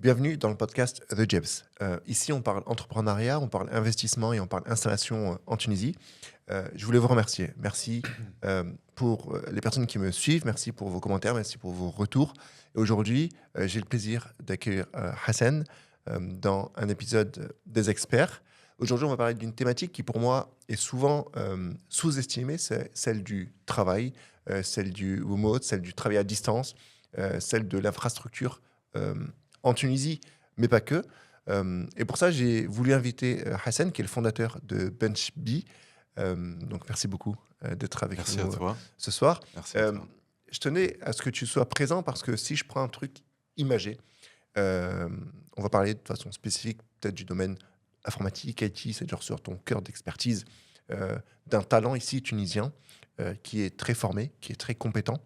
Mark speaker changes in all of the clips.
Speaker 1: Bienvenue dans le podcast The Jebs. Ici, on parle entrepreneuriat, on parle investissement et on parle installation en Tunisie. Je voulais vous remercier. Merci pour les personnes qui me suivent, merci pour vos commentaires, merci pour vos retours. Et aujourd'hui, j'ai le plaisir d'accueillir Hassan dans un épisode des experts. Aujourd'hui, on va parler d'une thématique qui, pour moi, est souvent sous-estimée, c'est celle du travail, celle du remote, celle du travail à distance, celle de l'infrastructure en Tunisie, mais pas que. Et pour ça, j'ai voulu inviter Hassan, qui est le fondateur de BenchBee. Donc, merci beaucoup d'être avec
Speaker 2: Merci
Speaker 1: nous
Speaker 2: à toi.
Speaker 1: ce soir.
Speaker 2: Merci à toi.
Speaker 1: Je tenais à ce que tu sois présent parce que si je prends un truc imagé, on va parler de façon spécifique peut-être du domaine informatique, IT, c'est-à-dire sur ton cœur d'expertise, d'un talent ici tunisien qui est très formé, qui est très compétent.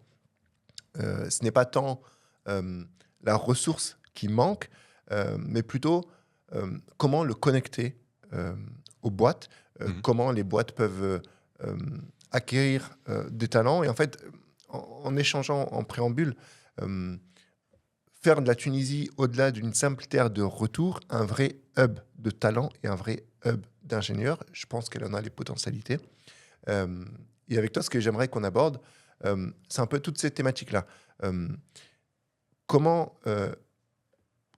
Speaker 1: Ce n'est pas tant la ressource qui manque, mais plutôt comment le connecter aux boîtes, comment les boîtes peuvent acquérir des talents. Et en fait, en échangeant en préambule, faire de la Tunisie, au-delà d'une simple terre de retour, un vrai hub de talent et un vrai hub d'ingénieurs. Je pense qu'elle en a les potentialités. Et avec toi, ce que j'aimerais qu'on aborde, c'est un peu toutes ces thématiques-là.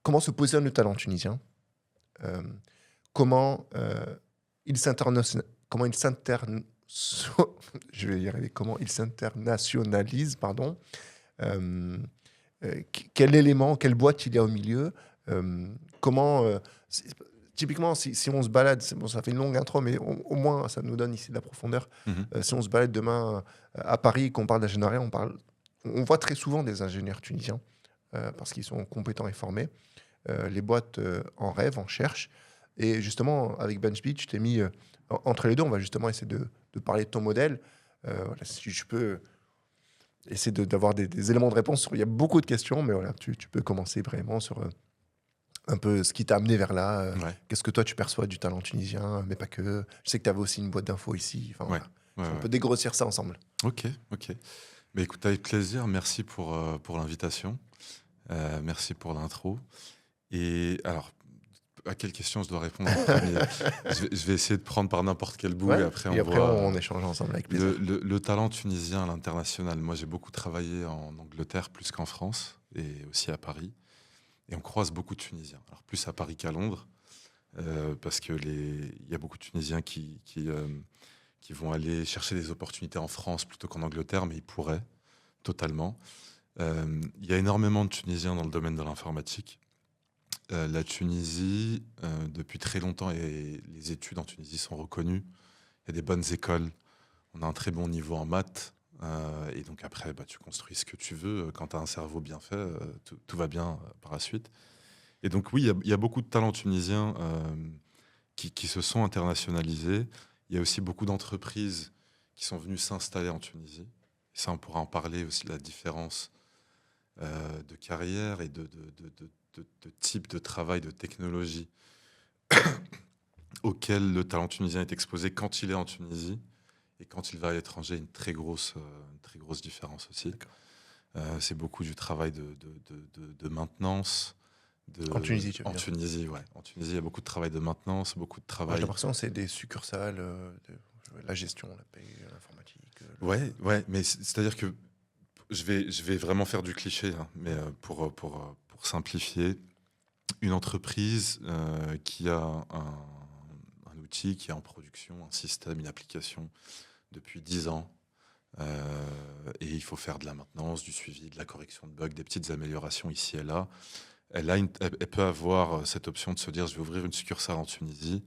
Speaker 1: Comment se positionne le talent tunisien, comment il s'internationalise, pardon, quel élément, quelle boîte il y a au milieu, comment, typiquement, si on se balade, bon, ça fait une longue intro, mais au moins ça nous donne ici de la profondeur. Si on se balade demain à Paris et qu'on parle d'ingénierie, on voit très souvent des ingénieurs tunisiens parce qu'ils sont compétents et formés. Les boîtes en rêvent, en cherchent. Et justement, avec BenchBee, tu t'es mis entre les deux. On va justement essayer de parler de ton modèle. Voilà, si je peux essayer d'avoir des éléments de réponse. Il y a beaucoup de questions, mais voilà, tu peux commencer vraiment sur un peu ce qui t'a amené vers là.
Speaker 2: Ouais.
Speaker 1: Qu'est-ce que toi, tu perçois du talent tunisien, mais pas que. Je sais que tu avais aussi une boîte d'infos ici. Enfin,
Speaker 2: Ouais.
Speaker 1: voilà. On peut dégrossir ça ensemble.
Speaker 2: Ok. Mais écoute, avec plaisir. Merci pour l'invitation. Merci pour l'intro. Et alors, à quelle question je dois répondre en premier? Je vais essayer de prendre par n'importe quel bout et après
Speaker 1: on échange ensemble avec plaisir.
Speaker 2: Le talent tunisien à l'international. Moi, j'ai beaucoup travaillé en Angleterre plus qu'en France et aussi à Paris. Et on croise beaucoup de Tunisiens. Alors plus à Paris qu'à Londres, parce que il y a beaucoup de Tunisiens qui vont aller chercher des opportunités en France plutôt qu'en Angleterre, mais ils pourraient totalement. Il y a énormément de Tunisiens dans le domaine de l'informatique. La Tunisie, depuis très longtemps, et les études en Tunisie sont reconnues. Il y a des bonnes écoles. On a un très bon niveau en maths. Et donc après, tu construis ce que tu veux. Quand tu as un cerveau bien fait, tout va bien par la suite. Et donc oui, il y a beaucoup de talents tunisiens qui se sont internationalisés. Il y a aussi beaucoup d'entreprises qui sont venues s'installer en Tunisie. Et ça, on pourra en parler aussi, de la différence de carrière et de type de travail, de technologie auquel le talent tunisien est exposé quand il est en Tunisie. Et quand il va à l'étranger, une très grosse différence aussi. C'est beaucoup du travail de maintenance.
Speaker 1: En Tunisie, tu veux
Speaker 2: En
Speaker 1: dire.
Speaker 2: Tunisie, ouais. En Tunisie, il y a beaucoup de travail de maintenance, beaucoup de
Speaker 1: J'ai
Speaker 2: travail.
Speaker 1: l'impression que c'est des succursales, la gestion, la paie, l'informatique.
Speaker 2: Ouais, mais c'est-à-dire que je vais vraiment faire du cliché, hein, mais pour simplifier, une entreprise qui a un outil qui est en production, un système, une application depuis 10 ans, et il faut faire de la maintenance, du suivi, de la correction de bugs, des petites améliorations ici et là. Elle peut avoir cette option de se dire, je vais ouvrir une succursale en Tunisie,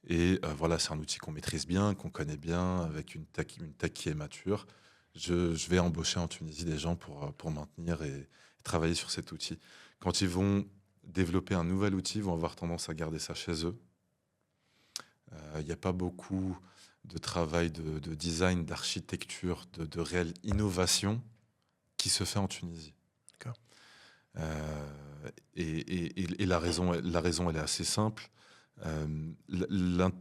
Speaker 2: et voilà, c'est un outil qu'on maîtrise bien, qu'on connaît bien, avec une tech qui est mature. Je vais embaucher en Tunisie des gens pour maintenir et travailler sur cet outil. Quand ils vont développer un nouvel outil, ils vont avoir tendance à garder ça chez eux. Il n'y a pas beaucoup de travail de design, d'architecture, de réelle innovation qui se fait en Tunisie.
Speaker 1: D'accord.
Speaker 2: Et la raison, elle est assez simple.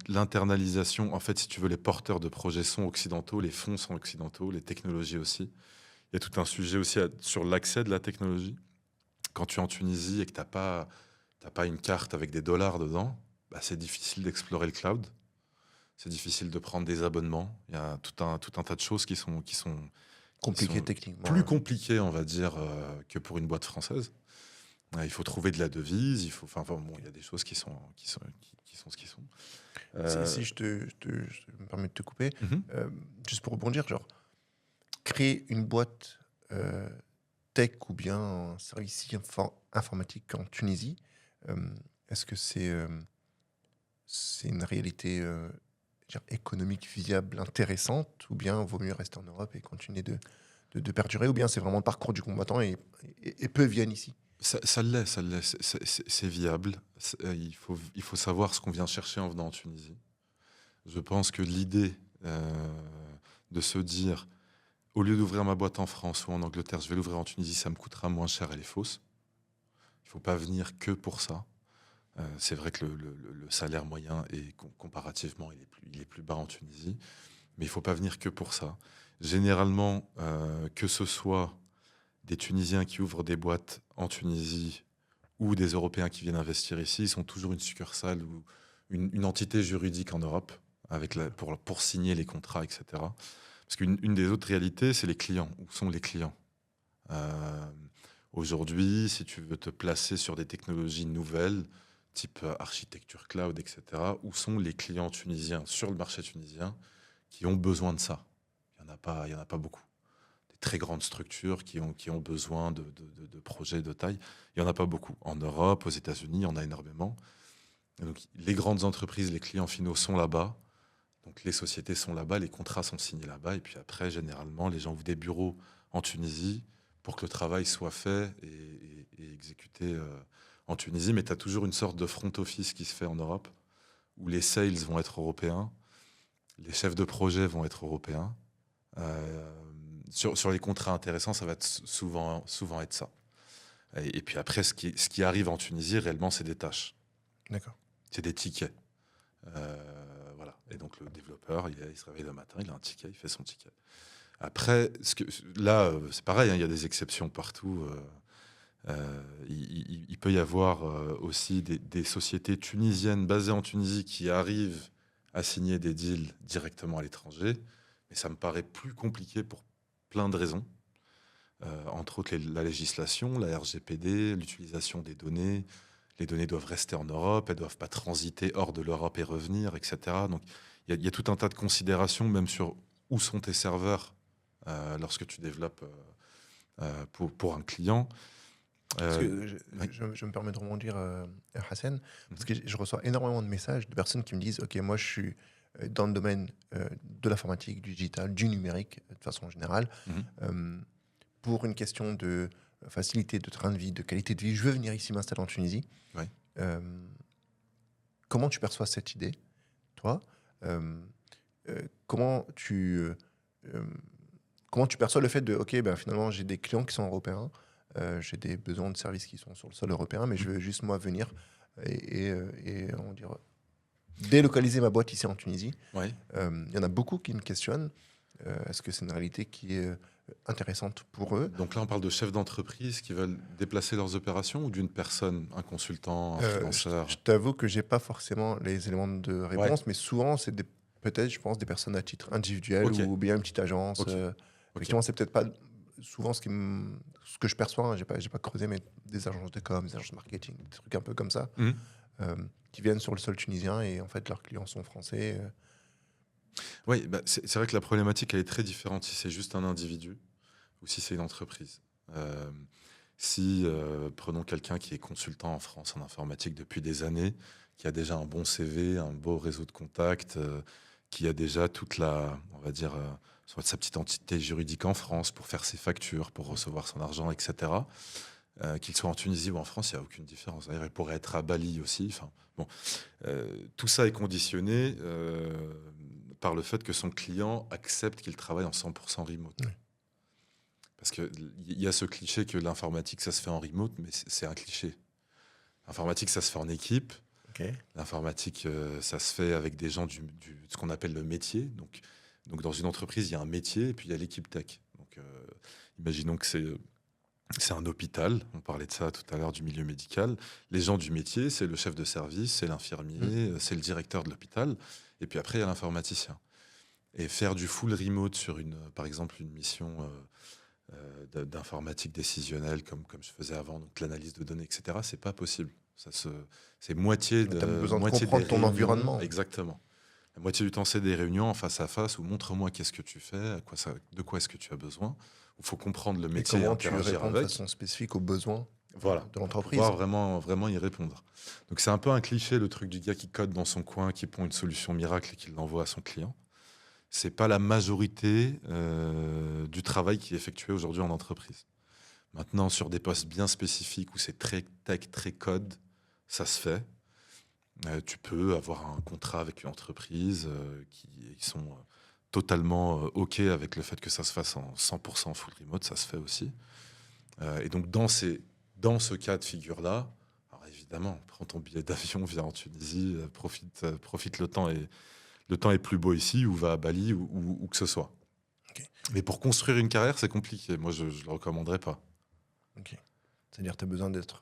Speaker 2: L'internalisation, en fait, si tu veux, les porteurs de projets sont occidentaux, les fonds sont occidentaux, les technologies aussi. Il y a tout un sujet aussi sur l'accès de la technologie. Quand tu es en Tunisie et que tu n'as pas tu n'as pas une carte avec des dollars dedans, bah, c'est difficile d'explorer le cloud. C'est difficile de prendre des abonnements. Il y a tout un tas de choses qui sont
Speaker 1: Compliqué techniquement.
Speaker 2: plus compliquées, on va dire, que pour une boîte française. Il faut trouver de la devise. Il y a des choses qui sont ce qui sont.
Speaker 1: Si je me permets de te couper,
Speaker 2: Mhm.
Speaker 1: juste pour rebondir, genre, créer une boîte tech ou bien un service informatique en Tunisie, est-ce que c'est une réalité économique viable, intéressante, ou bien vaut mieux rester en Europe et continuer de perdurer, ou bien c'est vraiment le parcours du combattant et peu viennent ici?
Speaker 2: Ça l'est, c'est viable. Il faut savoir ce qu'on vient chercher en venant en Tunisie. Je pense que l'idée de se dire, au lieu d'ouvrir ma boîte en France ou en Angleterre, je vais l'ouvrir en Tunisie, ça me coûtera moins cher, elle est fausse. Il ne faut pas venir que pour ça. C'est vrai que le salaire moyen, comparativement, il est plus bas en Tunisie, mais il ne faut pas venir que pour ça. Généralement, que ce soit des Tunisiens qui ouvrent des boîtes en Tunisie ou des Européens qui viennent investir ici, ils sont toujours une succursale ou une entité juridique en Europe pour signer les contrats, etc. Parce qu'une des autres réalités, c'est les clients. Où sont les clients? Aujourd'hui, si tu veux te placer sur des technologies nouvelles, type architecture cloud, etc., où sont les clients tunisiens sur le marché tunisien qui ont besoin de ça? Il y en a pas beaucoup. Des très grandes structures qui ont besoin de projets de taille, il n'y en a pas beaucoup. En Europe, aux États-Unis, il y en a énormément. Et donc, les grandes entreprises, les clients finaux sont là-bas. Donc les sociétés sont là-bas, les contrats sont signés là-bas. Et puis après, généralement, les gens ouvrent des bureaux en Tunisie pour que le travail soit fait et exécuté en Tunisie. Mais tu as toujours une sorte de front office qui se fait en Europe, où les sales vont être européens, les chefs de projet vont être européens. Sur les contrats intéressants, ça va être souvent être ça. Et puis après, ce qui arrive en Tunisie, réellement, c'est des tâches.
Speaker 1: D'accord.
Speaker 2: C'est des tickets. Voilà. Et donc le développeur, il se réveille le matin, il a un ticket, il fait son ticket. Après, là, c'est pareil, hein, il y a des exceptions partout. Il peut y avoir aussi des sociétés tunisiennes basées en Tunisie qui arrivent à signer des deals directement à l'étranger, mais ça me paraît plus compliqué pour plein de raisons. Entre autres la législation, la RGPD, l'utilisation des données. Les données doivent rester en Europe, elles ne doivent pas transiter hors de l'Europe et revenir, etc. Donc il y a tout un tas de considérations, même sur où sont tes serveurs lorsque tu développes pour un client.
Speaker 1: Parce que
Speaker 2: Oui.
Speaker 1: je me permets de rebondir, Hassan, parce que je reçois énormément de messages de personnes qui me disent, OK, moi je suis dans le domaine de l'informatique, du digital, du numérique, de façon générale.
Speaker 2: Mhm.
Speaker 1: Pour une question de facilité de train de vie, de qualité de vie, je veux venir ici m'installer en Tunisie.
Speaker 2: Ouais.
Speaker 1: Euh, Comment tu perçois cette idée, toi? Euh, comment euh, comment tu perçois le fait de, OK, ben, finalement, j'ai des clients qui sont européens, j'ai des besoins de services qui sont sur le sol européen, mais je veux juste, moi, venir et on dirait, délocaliser ma boîte ici en Tunisie.
Speaker 2: Ouais.
Speaker 1: Il y en a beaucoup qui me questionnent. Est-ce que c'est une réalité qui est intéressante pour eux?
Speaker 2: Donc là, on parle de chefs d'entreprise qui veulent déplacer leurs opérations ou d'une personne, un consultant, un
Speaker 1: Je
Speaker 2: freelanceur?
Speaker 1: je t'avoue que j'ai pas forcément les éléments de
Speaker 2: Ouais.
Speaker 1: réponse, mais souvent, c'est peut-être, je pense, des personnes à titre individuel
Speaker 2: Ok.
Speaker 1: ou bien une petite agence.
Speaker 2: Ok.
Speaker 1: Effectivement, c'est peut-être pas souvent ce que je perçois, hein, j'ai pas creusé, mais des agences de com, des agences de marketing, des trucs un peu comme ça,
Speaker 2: Mhm.
Speaker 1: qui viennent sur le sol tunisien et en fait, leurs clients sont français.
Speaker 2: Oui, bah, c'est vrai que la problématique, elle est très différente si c'est juste un individu ou si c'est une entreprise. Euh, Si, prenons quelqu'un qui est consultant en France en informatique depuis des années, qui a déjà un bon CV, un beau réseau de contacts, qui a déjà toute on va dire, soit sa petite entité juridique en France pour faire ses factures, pour recevoir son argent, etc. Qu'il soit en Tunisie ou en France, il n'y a aucune différence. D'ailleurs, il pourrait être à Bali aussi. Enfin, bon, tout ça est conditionné par le fait que son client accepte qu'il travaille en 100% remote.
Speaker 1: Oui.
Speaker 2: Parce qu'il y a ce cliché que l'informatique, ça se fait en remote, mais c'est un cliché. L'informatique, ça se fait en équipe.
Speaker 1: Ok.
Speaker 2: L'informatique, ça se fait avec des gens ce qu'on appelle le métier. Donc, dans une entreprise, il y a un métier et puis il y a l'équipe tech. Donc, imaginons que c'est C'est un hôpital, on parlait de ça tout à l'heure, du milieu médical. Les gens du métier, c'est le chef de service, c'est l'infirmier, c'est le directeur de l'hôpital, et puis après, il y a l'informaticien. Et faire du full remote sur, par exemple, une mission d'informatique décisionnelle, comme je faisais avant, donc l'analyse de données, etc., c'est pas possible. C'est moitié
Speaker 1: Tu as besoin de
Speaker 2: moitié des
Speaker 1: comprendre ton
Speaker 2: réunions.
Speaker 1: environnement.
Speaker 2: Exactement. La moitié du temps, c'est des réunions en face à face où montre-moi qu'est-ce que tu fais, de quoi est-ce que tu as besoin. Il faut comprendre le
Speaker 1: Et
Speaker 2: métier et
Speaker 1: comment tu
Speaker 2: interagir
Speaker 1: réponds de
Speaker 2: avec.
Speaker 1: façon spécifique aux besoins
Speaker 2: Voilà,
Speaker 1: de
Speaker 2: pour
Speaker 1: l'entreprise.
Speaker 2: pouvoir vraiment, vraiment y répondre. Donc c'est un peu un cliché, le truc du gars qui code dans son coin, qui pond une solution miracle et qui l'envoie à son client. C'est pas la majorité du travail qui est effectué aujourd'hui en entreprise. Maintenant, sur des postes bien spécifiques où c'est très tech, très code, ça se fait. Tu peux avoir un contrat avec une entreprise qui sont totalement OK avec le fait que ça se fasse en 100% full remote, ça se fait aussi. Et donc, dans ce cas de figure-là, alors évidemment, prends ton billet d'avion, viens en Tunisie, profite le temps est plus beau ici, ou va à Bali, ou que ce soit.
Speaker 1: Ok.
Speaker 2: Mais pour construire une carrière, c'est compliqué. Moi, je ne le recommanderais pas.
Speaker 1: Ok. C'est-à-dire que tu as besoin d'être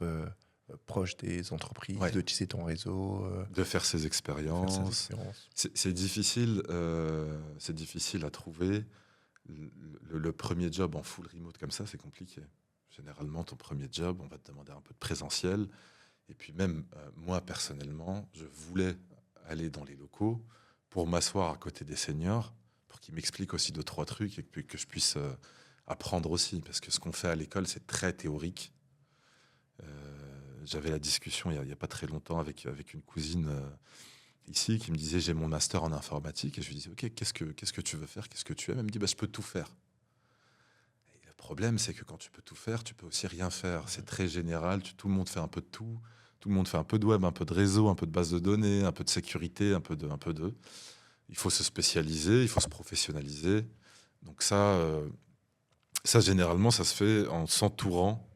Speaker 1: proche des entreprises,
Speaker 2: Ouais.
Speaker 1: de tisser ton réseau,
Speaker 2: De faire ses
Speaker 1: de faire
Speaker 2: expériences.
Speaker 1: ses expériences.
Speaker 2: C'est difficile à trouver. Le premier job en full remote comme ça, c'est compliqué. Généralement, ton premier job, on va te demander un peu de présentiel. Et puis même, moi, personnellement, je voulais aller dans les locaux pour m'asseoir à côté des seniors, pour qu'ils m'expliquent aussi 2-3 trucs et que je puisse apprendre aussi. Parce que ce qu'on fait à l'école, c'est très théorique. J'avais la discussion il n'y a pas très longtemps avec une cousine ici qui me disait j'ai mon master en informatique. Et je lui disais ok, qu'est-ce que tu veux faire, qu'est-ce que tu aimes. Elle me dit bah, je peux tout faire. Et le problème, c'est que quand tu peux tout faire, tu peux aussi rien faire. C'est très général, tout le monde fait un peu de tout. Tout le monde fait un peu de web, un peu de réseau, un peu de base de données, un peu de sécurité, un peu de. Il faut se spécialiser, il faut se professionnaliser. Donc ça généralement, ça se fait en s'entourant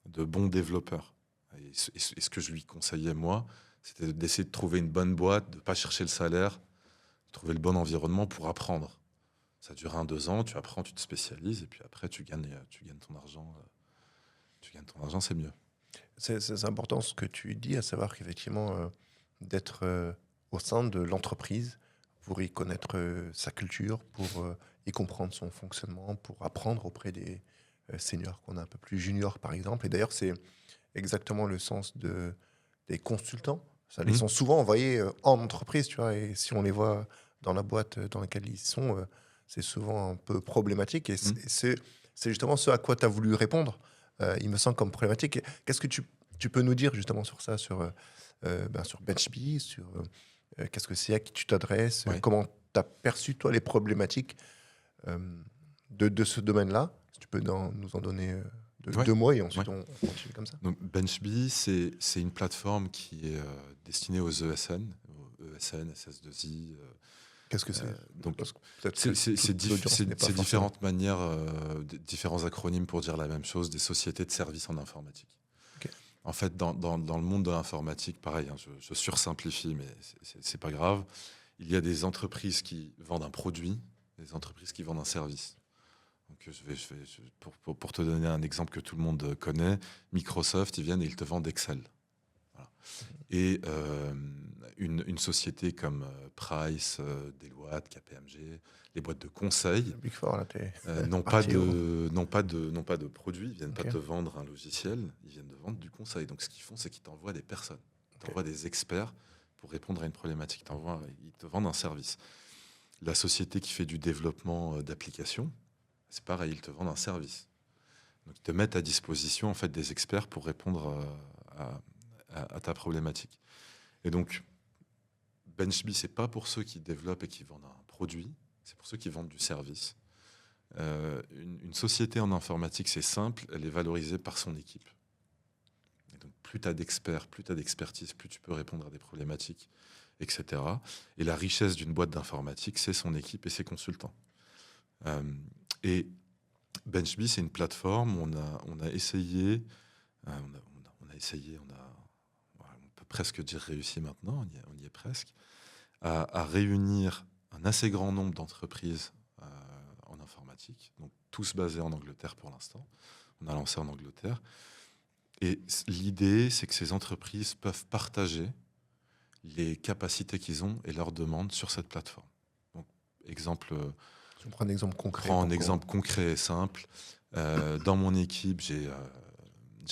Speaker 2: de bons développeurs. Et ce que je lui conseillais, moi, c'était d'essayer de trouver une bonne boîte, de ne pas chercher le salaire, de trouver le bon environnement pour apprendre. Ça dure 1-2 ans, tu apprends, tu te spécialises, et puis après, tu gagnes ton argent. Tu gagnes ton argent, c'est mieux.
Speaker 1: C'est important ce que tu dis, à savoir qu'effectivement, d'être au sein de l'entreprise pour y connaître sa culture, pour y comprendre son fonctionnement, pour apprendre auprès des seniors qu'on a un peu plus juniors, par exemple. Et d'ailleurs, c'est exactement le sens des consultants. Ils sont souvent envoyés en entreprise, tu vois, et si on les voit dans la boîte dans laquelle ils sont, c'est souvent un peu problématique. Et c'est justement ce à quoi tu as voulu répondre, il me semble, comme problématique. Qu'est-ce que tu peux nous dire justement sur ça, sur BenchBee, sur qu'est-ce que c'est, à qui tu t'adresses,
Speaker 2: Ouais.
Speaker 1: comment tu as perçu, toi, les problématiques de ce domaine-là. Si tu peux nous en donner
Speaker 2: Ouais.
Speaker 1: 2 mots et ensuite
Speaker 2: Ouais.
Speaker 1: on continue comme ça.
Speaker 2: Donc BenchBee, c'est une plateforme qui est destinée aux ESN, SS2I.
Speaker 1: Qu'est-ce que c'est
Speaker 2: Donc,
Speaker 1: Parce que peut-être
Speaker 2: c'est
Speaker 1: que toute l'audience n'est pas forcément-
Speaker 2: différentes manières, différents acronymes pour dire la même chose, des sociétés de services en informatique.
Speaker 1: Ok.
Speaker 2: En fait, dans le monde de l'informatique, pareil, hein, je sursimplifie, mais c'est pas grave. Il y a des entreprises qui vendent un produit, des entreprises qui vendent un service. Donc, pour te donner un exemple que tout le monde connaît, Microsoft, ils viennent et ils te vendent Excel. Voilà. Et une société comme Price, Deloitte, KPMG, les boîtes de conseil,
Speaker 1: Le Big Four, là, t'es
Speaker 2: n'ont pas
Speaker 1: parti,
Speaker 2: n'ont pas de produits, ils viennent pas
Speaker 1: Ok.
Speaker 2: te vendre un logiciel, ils viennent te vendre du conseil. Donc ce qu'ils font, c'est qu'ils t'envoient des personnes, ils t'envoient des experts pour répondre à une problématique. Ils te vendent un service. La société qui fait du développement d'applications, c'est pareil, ils te vendent un service. Donc ils te mettent à disposition en fait des experts pour répondre à ta problématique. Et donc BenchBee, c'est pas pour ceux qui développent et qui vendent un produit, c'est pour ceux qui vendent du service. Une société en informatique, c'est simple, elle est valorisée par son équipe. Et donc, plus tu as d'experts, plus tu as d'expertise, plus tu peux répondre à des problématiques, etc. Et la richesse d'une boîte d'informatique, c'est son équipe et ses consultants. Et BenchBee, c'est une plateforme, on a essayé, on peut presque dire réussi maintenant, on y est presque, à réunir un assez grand nombre d'entreprises en informatique, donc tous basés en Angleterre pour l'instant. On a lancé en Angleterre. Et l'idée, c'est que ces entreprises peuvent partager les capacités qu'ils ont et leurs demandes sur cette plateforme. Donc, exemple,
Speaker 1: Si on prend un exemple concret.
Speaker 2: prends un exemple concret et simple. Dans mon équipe, j'ai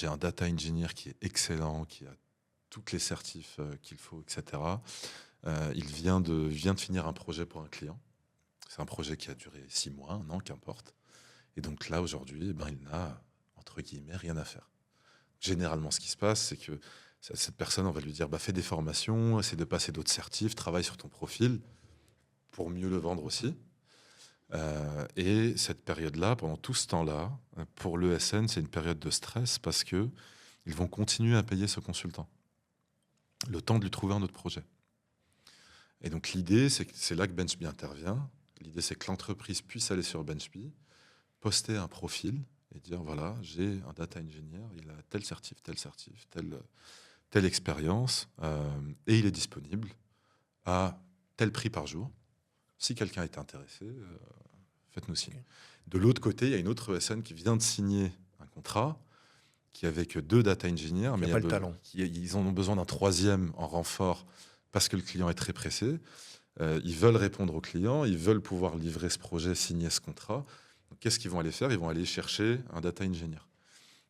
Speaker 2: un data engineer qui est excellent, qui a toutes les certifs qu'il faut, etc. Il vient de finir un projet pour un client. C'est un projet qui a duré 6 mois, 1 an, qu'importe. Et donc là, aujourd'hui, il n'a, entre guillemets, rien à faire. Généralement, ce qui se passe, c'est que cette personne, on va lui dire, fais des formations, essaie de passer d'autres certifs, travaille sur ton profil pour mieux le vendre aussi. Et cette période-là, pendant tout ce temps-là, pour l'ESN, c'est une période de stress parce qu'ils vont continuer à payer ce consultant le temps de lui trouver un autre projet. Et donc l'idée, c'est là que BenchBee intervient. L'idée, c'est que l'entreprise puisse aller sur BenchBee, poster un profil et dire, voilà, j'ai un data engineer, il a tel certif, telle expérience, et il est disponible à tel prix par jour. Si quelqu'un est intéressé, faites-nous signe.
Speaker 1: Okay.
Speaker 2: De l'autre côté, il y a une autre ESN qui vient de signer un contrat qui avec 2 data engineers, mais
Speaker 1: pas le talent.
Speaker 2: Ils en ont besoin d'un 3e en renfort parce que le client est très pressé. Ils veulent répondre au client, ils veulent pouvoir livrer ce projet, signer ce contrat. Donc, qu'est-ce qu'ils vont aller faire? Ils vont aller chercher un data engineer.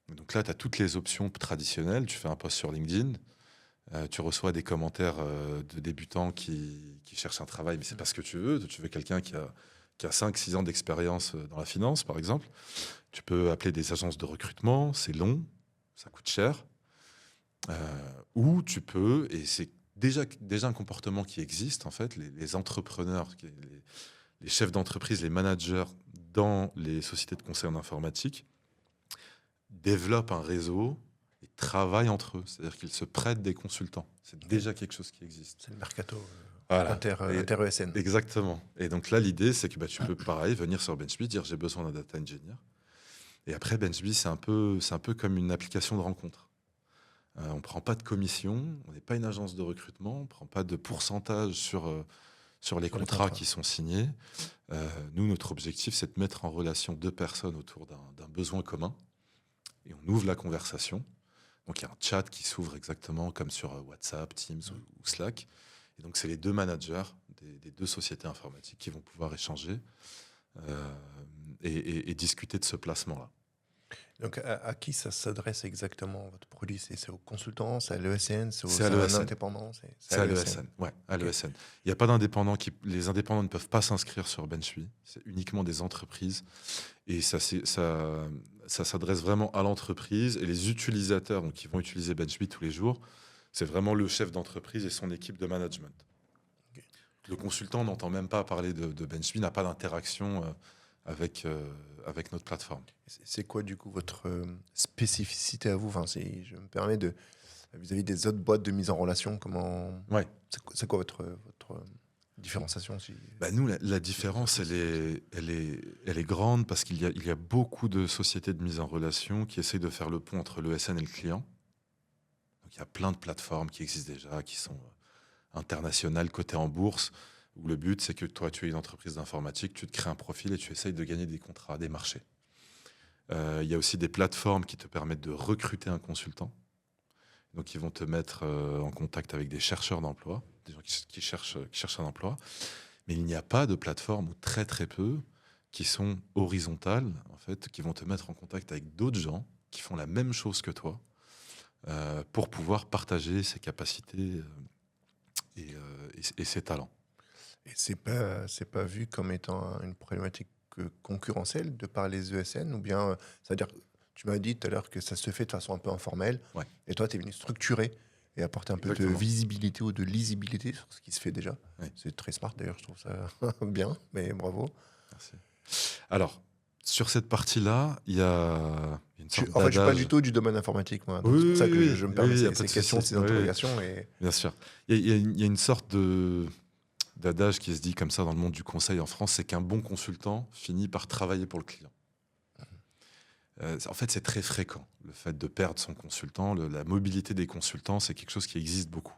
Speaker 2: Donc là, tu as toutes les options traditionnelles. Tu fais un post sur LinkedIn, tu reçois des commentaires de débutants qui cherchent un travail, mais c'est pas ce que tu veux. Tu veux quelqu'un qui a 5-6 ans d'expérience dans la finance, par exemple. Tu peux appeler des agences de recrutement, c'est long, ça coûte cher. Ou tu peux, et c'est déjà un comportement qui existe, en fait, les entrepreneurs, les chefs d'entreprise, les managers dans les sociétés de conseil en informatique développent un réseau et travaillent entre eux. C'est-à-dire qu'ils se prêtent des consultants. C'est déjà quelque chose qui existe.
Speaker 1: C'est le mercato
Speaker 2: Voilà.
Speaker 1: inter-ESN.
Speaker 2: Exactement. Et donc là, l'idée, c'est que tu peux, pareil, venir sur BenchBee, dire j'ai besoin d'un data engineer. Et après, BenchBee, c'est un peu comme une application de rencontre. On ne prend pas de commission, on n'est pas une agence de recrutement, on ne prend pas de pourcentage sur les contrats qui sont signés. Nous, notre objectif, c'est de mettre en relation 2 personnes autour d'un besoin commun. Et on ouvre la conversation. Donc, il y a un chat qui s'ouvre exactement comme sur WhatsApp, Teams ou Slack. Et donc, c'est les 2 managers des 2 sociétés informatiques qui vont pouvoir échanger et discuter de ce placement-là.
Speaker 1: Donc, à qui ça s'adresse exactement, votre produit? C'est aux consultants, c'est à l'ESN,
Speaker 2: c'est à l'ESN.
Speaker 1: Indépendant?
Speaker 2: C'est à l'ESN, ouais, à l'ESN. Il n'y a pas d'indépendants les indépendants ne peuvent pas s'inscrire sur BenchBee. C'est uniquement des entreprises. Et ça s'adresse vraiment à l'entreprise. Et les utilisateurs donc, qui vont utiliser BenchBee tous les jours, c'est vraiment le chef d'entreprise et son équipe de management. Okay. Le consultant n'entend même pas parler de BenchBee, n'a pas d'interaction avec notre plateforme.
Speaker 1: C'est quoi, du coup, votre spécificité à vous? Je me permets vis-à-vis des autres boîtes de mise en relation,
Speaker 2: Ouais.
Speaker 1: C'est quoi votre différenciation
Speaker 2: Nous, la différence, elle est grande parce qu'il y a beaucoup de sociétés de mise en relation qui essayent de faire le pont entre l'ESN et le client. Donc, il y a plein de plateformes qui existent déjà, qui sont internationales, cotées en bourse, où le but, c'est que toi, tu es une entreprise d'informatique, tu te crées un profil et tu essayes de gagner des contrats, des marchés. Il y a aussi des plateformes qui te permettent de recruter un consultant. Donc, ils vont te mettre en contact avec des chercheurs d'emploi, des gens qui cherchent un emploi. Mais il n'y a pas de plateforme, ou très très peu, qui sont horizontales, en fait, qui vont te mettre en contact avec d'autres gens qui font la même chose que toi pour pouvoir partager ses capacités et ses talents.
Speaker 1: Et c'est pas vu comme étant une problématique concurrentielle de par les ESN, ou bien, c'est-à-dire, tu m'as dit tout à l'heure que ça se fait de façon un peu informelle,
Speaker 2: ouais.
Speaker 1: Et toi, tu es venu structurer et apporter un peu de visibilité ou de lisibilité sur ce qui se fait déjà. Ouais. C'est très smart d'ailleurs, je trouve ça bien, mais bravo.
Speaker 2: Merci. Alors, sur cette partie-là, il y a une sorte d'adage.
Speaker 1: En fait, je ne suis pas du tout du domaine informatique, moi.
Speaker 2: Oui,
Speaker 1: c'est pour ça que je me permets ces questions,
Speaker 2: ces
Speaker 1: interrogations. Et...
Speaker 2: Bien sûr. Il y a une sorte d'adage qui se dit comme ça dans le monde du conseil en France, c'est qu'un bon consultant finit par travailler pour le client. En fait, c'est très fréquent, le fait de perdre son consultant. La mobilité des consultants, c'est quelque chose qui existe beaucoup.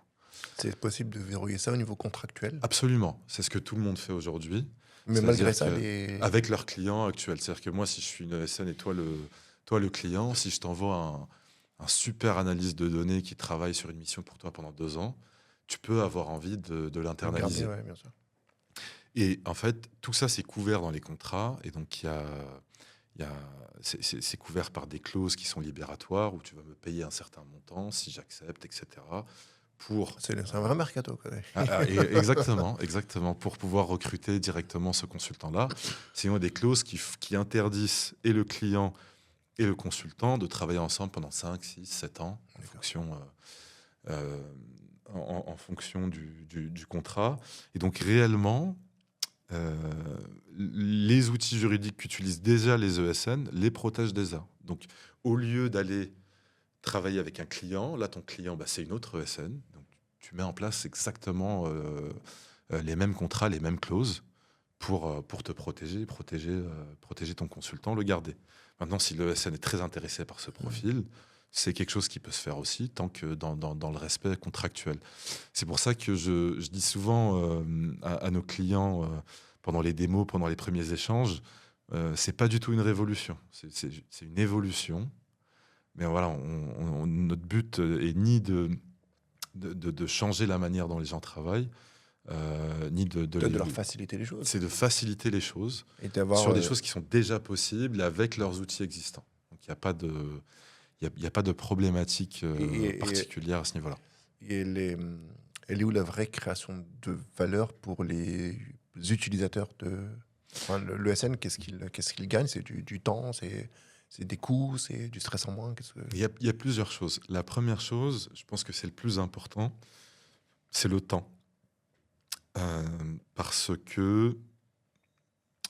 Speaker 1: C'est possible de verrouiller ça au niveau contractuel?
Speaker 2: Absolument. C'est ce que tout le monde fait aujourd'hui.
Speaker 1: Mais malgré ça,
Speaker 2: avec leurs clients actuels. C'est-à-dire que moi, si je suis une ESN et toi, Toi, le client, si je t'envoie un super analyste de données qui travaille sur une mission pour toi pendant 2 ans, tu peux avoir envie de
Speaker 1: Le
Speaker 2: l'internaliser.
Speaker 1: garder, ouais, bien sûr.
Speaker 2: Et en fait, tout ça, c'est couvert dans les contrats. Et donc, c'est couvert par des clauses qui sont libératoires où tu vas me payer un certain montant si j'accepte, etc. Pour,
Speaker 1: C'est un vrai mercato, quoi.
Speaker 2: exactement, exactement, pour pouvoir recruter directement ce consultant-là. Sinon, il y a des clauses qui interdisent et le client et le consultant de travailler ensemble pendant 5, 6, 7 ans euh, en fonction du contrat. Et donc, réellement, les outils juridiques qu'utilisent déjà les ESN les protègent déjà. Donc, au lieu d'aller travailler avec un client, là, ton client, c'est une autre ESN. Donc, tu mets en place exactement les mêmes contrats, les mêmes clauses pour te protéger ton consultant, le garder. Maintenant, si l'ESN est très intéressé par ce profil, c'est quelque chose qui peut se faire aussi, tant que dans le respect contractuel. C'est pour ça que je dis souvent à nos clients, pendant les démos, pendant les premiers échanges, c'est pas du tout une révolution, c'est une évolution. Mais voilà, notre but est ni de changer la manière dont les gens travaillent, ni
Speaker 1: Peut-être de leur faciliter les choses.
Speaker 2: c'est de faciliter les choses
Speaker 1: Et d'avoir.
Speaker 2: sur des choses qui sont déjà possibles avec leurs outils existants. Donc il n'y a pas de, il y a pas de problématique particulière à ce niveau-là.
Speaker 1: Et elle est où la vraie création de valeur pour les utilisateurs de. Enfin, l'ESN, qu'est-ce qu'il gagne? C'est du temps, c'est des coûts, c'est du stress en moins.
Speaker 2: Il y a plusieurs choses. La première chose, je pense que c'est le plus important, c'est le temps. Parce que,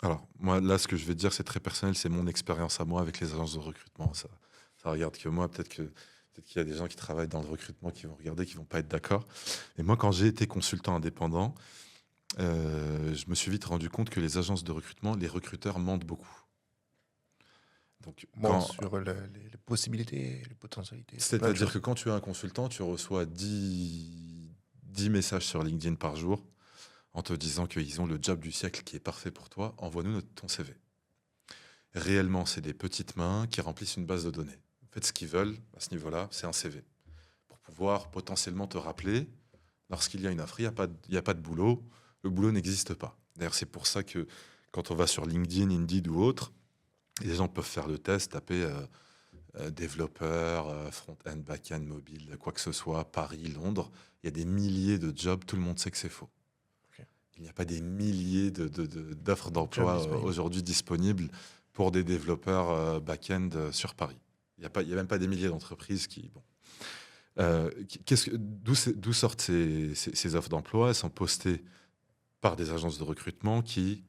Speaker 2: alors moi là, ce que je vais dire, c'est très personnel, c'est mon expérience à moi avec les agences de recrutement. Ça regarde que moi, peut-être qu'il y a des gens qui travaillent dans le recrutement qui vont regarder, qui vont pas être d'accord. Et moi, quand j'ai été consultant indépendant, je me suis vite rendu compte que les agences de recrutement, les recruteurs mentent beaucoup. Donc,
Speaker 1: sur les possibilités, les potentialités.
Speaker 2: c'est-à-dire que quand tu es un consultant, tu reçois 10 messages sur LinkedIn par jour en te disant qu'ils ont le job du siècle qui est parfait pour toi, envoie-nous ton CV. Réellement, c'est des petites mains qui remplissent une base de données. En fait, ce qu'ils veulent à ce niveau-là, c'est un CV. Pour pouvoir potentiellement te rappeler, lorsqu'il y a une offre, il n'y a pas de boulot, le boulot n'existe pas. D'ailleurs, c'est pour ça que quand on va sur LinkedIn, Indeed ou autre, les gens peuvent faire le test, taper développeur, front-end, back-end, mobile, quoi que ce soit, Paris, Londres. Il y a des milliers de jobs, tout le monde sait que c'est faux. Okay. Il n'y a pas des milliers d'offres d'emploi aujourd'hui disponibles pour des développeurs back-end sur Paris. Il n'y a même pas des milliers d'entreprises qui... Bon. D'où sortent ces offres d'emploi? Elles sont postées par des agences de recrutement qui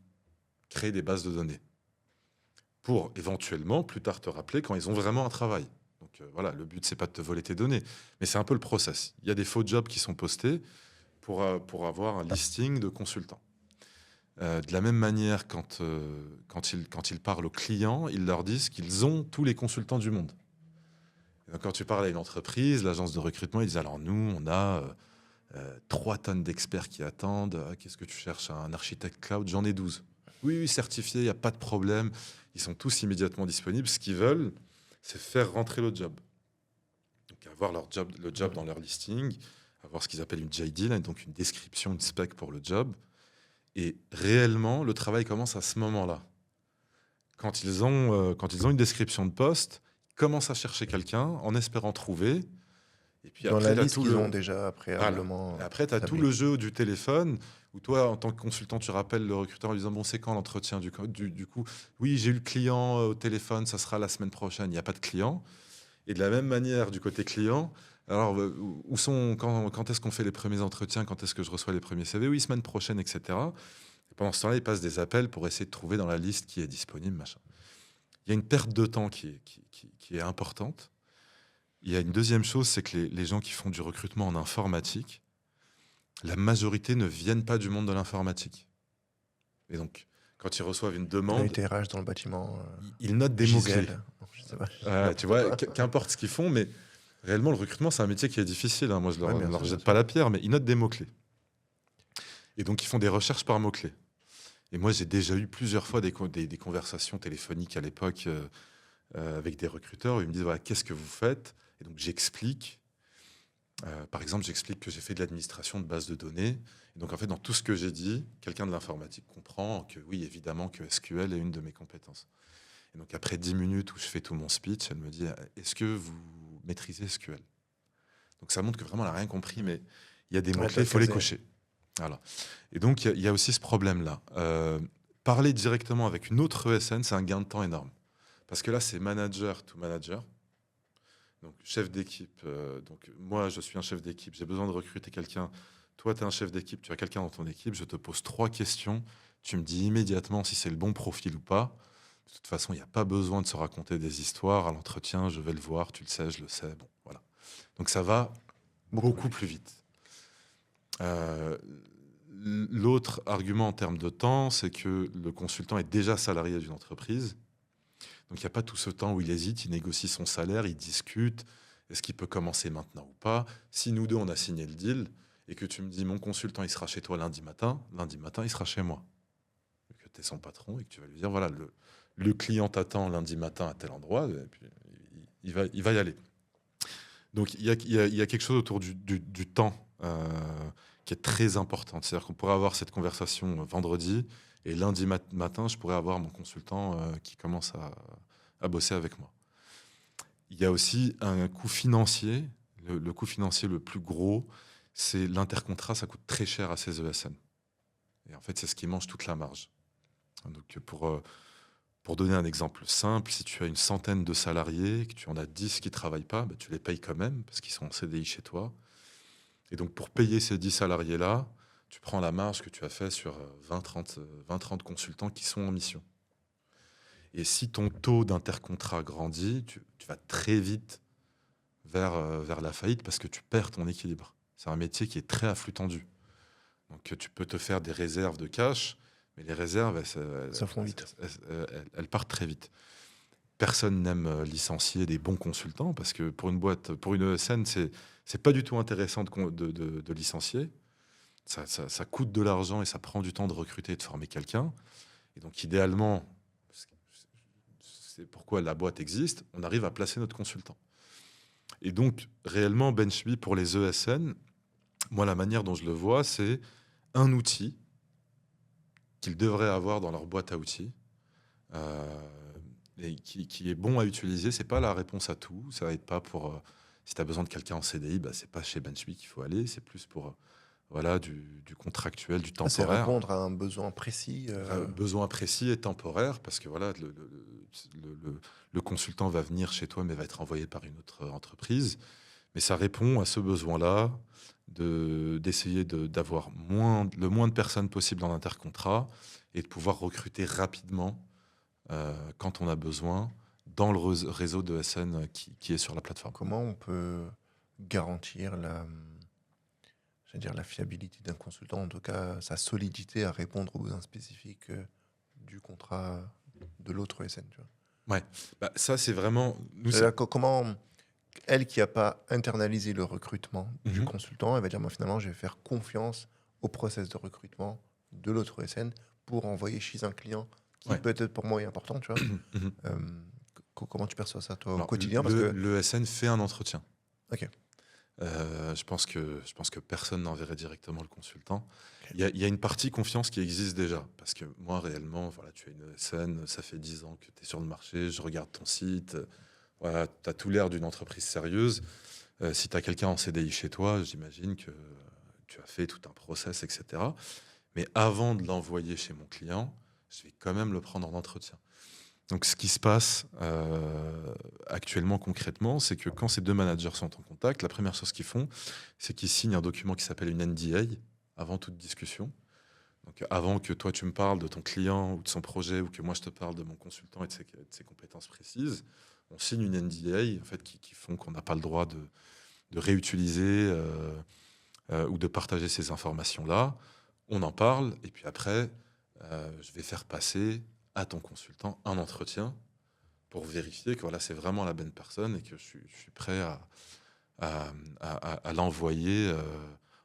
Speaker 2: créent des bases de données pour éventuellement plus tard te rappeler quand ils ont vraiment un travail. Donc voilà, le but, c'est pas de te voler tes données, mais c'est un peu le process. Il y a des faux jobs qui sont postés pour avoir un listing de consultants. De la même manière, quand ils parlent aux clients, ils leur disent qu'ils ont tous les consultants du monde. Et donc, quand tu parles à une entreprise, l'agence de recrutement, ils disent alors nous, on a 3 tonnes d'experts qui attendent. Qu'est-ce que tu cherches? Un architecte cloud? J'en ai 12. Oui, certifié, il n'y a pas de problème. Ils sont tous immédiatement disponibles. Ce qu'ils veulent, c'est faire rentrer le job. Donc, avoir le job dans leur listing, avoir ce qu'ils appellent une JD, là, donc une description, une spec pour le job. Et réellement, le travail commence à ce moment-là. Quand ils ont une description de poste, ils commencent à chercher quelqu'un en espérant trouver.
Speaker 1: Et puis dans après, la liste qu'ils ont déjà préalablement.
Speaker 2: Voilà. Après, tu as tout le jeu du téléphone où toi, en tant que consultant, tu rappelles le recruteur en lui disant bon, c'est quand l'entretien du coup, oui, j'ai eu le client au téléphone, ça sera la semaine prochaine. Il n'y a pas de client. Et de la même manière, du côté client, alors quand est-ce qu'on fait les premiers entretiens? Quand est-ce que je reçois les premiers CV? Oui, semaine prochaine, etc. Et pendant ce temps-là, ils passent des appels pour essayer de trouver dans la liste qui est disponible, machin. Il y a une perte de temps qui est importante. Il y a une deuxième chose, c'est que les gens qui font du recrutement en informatique, la majorité ne viennent pas du monde de l'informatique. Et donc, quand ils reçoivent une demande...
Speaker 1: Les TRH dans le bâtiment...
Speaker 2: ils notent des mots-clés. Tu vois,
Speaker 1: pas.
Speaker 2: Qu'importe ce qu'ils font, mais réellement, le recrutement, c'est un métier qui est difficile. Hein. Moi, je ne leur jette pas la pierre, mais ils notent des mots-clés. Et donc, ils font des recherches par mots-clés. Et moi, j'ai déjà eu plusieurs fois des conversations téléphoniques à l'époque avec des recruteurs où ils me disent voilà, qu'est-ce que vous faites? Et donc j'explique. Par exemple, j'explique que j'ai fait de l'administration de bases de données. Et donc en fait, dans tout ce que j'ai dit, quelqu'un de l'informatique comprend que oui, évidemment, que SQL est une de mes compétences. Et donc après 10 minutes où je fais tout mon speech, elle me dit est-ce que vous maîtrisez SQL? Donc ça montre que vraiment elle n'a rien compris, mais il y a des
Speaker 1: Ouais,
Speaker 2: mots-clés, il faut les cocher. Voilà. Et donc il y a aussi ce problème-là. Parler directement avec une autre ESN, c'est un gain de temps énorme. Parce que là, c'est manager to manager. Donc chef d'équipe. Donc moi, je suis un chef d'équipe. J'ai besoin de recruter quelqu'un. Toi, tu es un chef d'équipe. Tu as quelqu'un dans ton équipe. Je te pose 3 questions. Tu me dis immédiatement si c'est le bon profil ou pas. De toute façon, il n'y a pas besoin de se raconter des histoires à l'entretien. Je vais le voir. Tu le sais, je le sais. Bon, voilà. Donc ça va beaucoup plus vite. L'autre argument en termes de temps, c'est que le consultant est déjà salarié d'une entreprise. Donc il n'y a pas tout ce temps où il hésite, il négocie son salaire, il discute, est-ce qu'il peut commencer maintenant ou pas. Si nous deux, on a signé le deal et que tu me dis mon consultant, il sera chez toi lundi matin, il sera chez moi. Que tu es son patron et que tu vas lui dire, voilà, le client t'attend lundi matin à tel endroit, et puis il va y aller. Donc il y a quelque chose autour du temps qui est très important. C'est-à-dire qu'on pourrait avoir cette conversation vendredi et lundi matin, je pourrais avoir mon consultant qui commence à bosser avec moi. Il y a aussi un coût financier. Le coût financier le plus gros, c'est l'intercontrat. Ça coûte très cher à ces ESN. Et en fait, c'est ce qui mange toute la marge. Donc pour donner un exemple simple, si tu as une centaine de salariés, que tu en as 10 qui ne travaillent pas, bah, tu les payes quand même parce qu'ils sont en CDI chez toi. Et donc, pour payer ces 10 salariés-là, tu prends la marge que tu as fait sur 20-30 consultants qui sont en mission. Et si ton taux d'intercontrat grandit, tu vas très vite vers la faillite parce que tu perds ton équilibre. C'est un métier qui est très à flux tendu. Donc, tu peux te faire des réserves de cash, mais les réserves, elles partent très vite. Personne n'aime licencier des bons consultants parce que pour une boîte, pour une ESN, c'est pas du tout intéressant de licencier. Ça coûte de l'argent et ça prend du temps de recruter et de former quelqu'un. Et donc, idéalement, c'est pourquoi la boîte existe, on arrive à placer notre consultant. Et donc, réellement, BenchMe, pour les ESN, moi, la manière dont je le vois, c'est un outil qu'ils devraient avoir dans leur boîte à outils et qui est bon à utiliser. C'est pas la réponse à tout. Ça va être pas pour... si tu as besoin de quelqu'un en CDI, bah, c'est pas chez BenchMe qu'il faut aller. C'est plus pour voilà, du contractuel, du temporaire.
Speaker 1: C'est répondre à un besoin précis.
Speaker 2: Besoin précis et temporaire, parce que voilà, le consultant va venir chez toi, mais va être envoyé par une autre entreprise. Mais ça répond à ce besoin-là d'essayer d'avoir le moins de personnes possible en intercontrat et de pouvoir recruter rapidement quand on a besoin dans le réseau de SN qui est sur la plateforme.
Speaker 1: Comment on peut garantir la fiabilité d'un consultant, en tout cas sa solidité à répondre aux besoins spécifiques du contrat de l'autre ESN, tu vois.
Speaker 2: Ouais, bah, ça c'est vraiment...
Speaker 1: Comment elle qui n'a pas internalisé le recrutement du consultant, elle va dire moi finalement je vais faire confiance au process de recrutement de l'autre ESN pour envoyer chez un client qui peut-être pour moi est important, tu vois. Comment tu perçois ça toi au quotidien parce que
Speaker 2: l'ESN fait un entretien.
Speaker 1: Ok.
Speaker 2: Je pense que personne n'enverrait directement le consultant. Okay. Il y a une partie confiance qui existe déjà. Parce que moi, réellement, voilà, tu as une ESN, ça fait 10 ans que tu es sur le marché, je regarde ton site, voilà, tu as tout l'air d'une entreprise sérieuse. Si tu as quelqu'un en CDI chez toi, j'imagine que tu as fait tout un process, etc. Mais avant de l'envoyer chez mon client, je vais quand même le prendre en entretien. Donc, ce qui se passe actuellement, concrètement, c'est que quand ces deux managers sont en contact, la première chose qu'ils font, c'est qu'ils signent un document qui s'appelle une NDA avant toute discussion. Donc, avant que toi, tu me parles de ton client ou de son projet ou que moi, je te parle de mon consultant et de ses compétences précises, on signe une NDA en fait, qui font qu'on n'a pas le droit de réutiliser ou de partager ces informations-là. On en parle et puis après, je vais faire passer à ton consultant un entretien pour vérifier que voilà, c'est vraiment la bonne personne et que je suis prêt à l'envoyer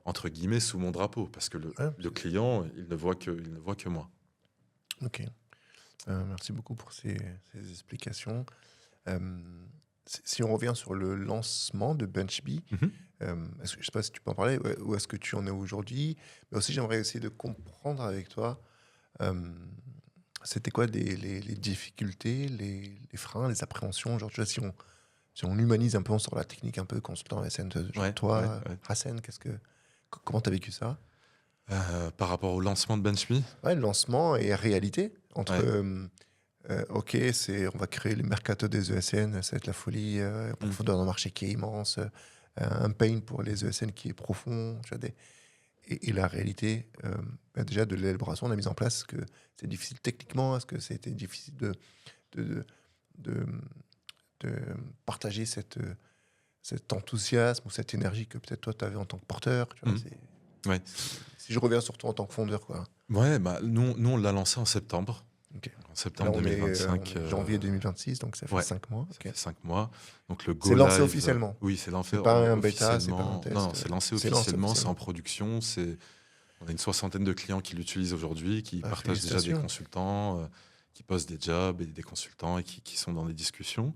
Speaker 2: entre guillemets sous mon drapeau parce que le client il ne voit que moi.
Speaker 1: Ok, merci beaucoup pour ces explications. Si on revient sur le lancement de BenchBee,
Speaker 2: Mhm.
Speaker 1: je ne sais pas si tu peux en parler, où est-ce que tu en es aujourd'hui? Mais aussi, j'aimerais essayer de comprendre avec toi, euh, c'était quoi les difficultés, les freins, les appréhensions. Genre, tu vois, si on humanise un peu, on sort la technique un peu, consultant SN, genre
Speaker 2: Ouais, ouais,
Speaker 1: toi,
Speaker 2: ouais.
Speaker 1: Hassan, comment tu as vécu ça?
Speaker 2: Par rapport au lancement de BenchMe,
Speaker 1: Ouais, le lancement et réalité, entre
Speaker 2: ouais.
Speaker 1: OK, on va créer le mercato des ESN, ça va être la folie,
Speaker 2: Mm.
Speaker 1: profondeur dans le marché qui est immense, un pain pour les ESN qui est profond, tu vois, et la réalité, déjà de l'élaboration, de la mise en place, est-ce que c'est difficile techniquement, est-ce que c'était difficile de, de, de partager cet enthousiasme ou cette énergie que peut-être toi tu avais en tant que porteur, tu vois,
Speaker 2: Mm. Ouais.
Speaker 1: si je reviens sur toi en tant que fondeur, quoi.
Speaker 2: Ouais, bah, nous, on l'a lancé en septembre.
Speaker 1: Ok.
Speaker 2: En
Speaker 1: Là,
Speaker 2: septembre
Speaker 1: on
Speaker 2: 2025.
Speaker 1: est janvier 2026, donc ça fait
Speaker 2: Ouais,
Speaker 1: 5 mois.
Speaker 2: ça
Speaker 1: Ok.
Speaker 2: fait 5 mois. Donc le
Speaker 1: C'est
Speaker 2: go
Speaker 1: lancé
Speaker 2: live,
Speaker 1: officiellement.
Speaker 2: oui, c'est lancé
Speaker 1: C'est pas un bêta, c'est pas un
Speaker 2: officiellement. Non,
Speaker 1: test.
Speaker 2: c'est lancé
Speaker 1: C'est lancé
Speaker 2: officiellement, c'est en
Speaker 1: officiellement.
Speaker 2: production. On a une soixantaine de clients qui l'utilisent aujourd'hui, qui
Speaker 1: Ah,
Speaker 2: partagent déjà des
Speaker 1: félicitations.
Speaker 2: consultants, qui postent des jobs et des consultants et qui sont dans des discussions.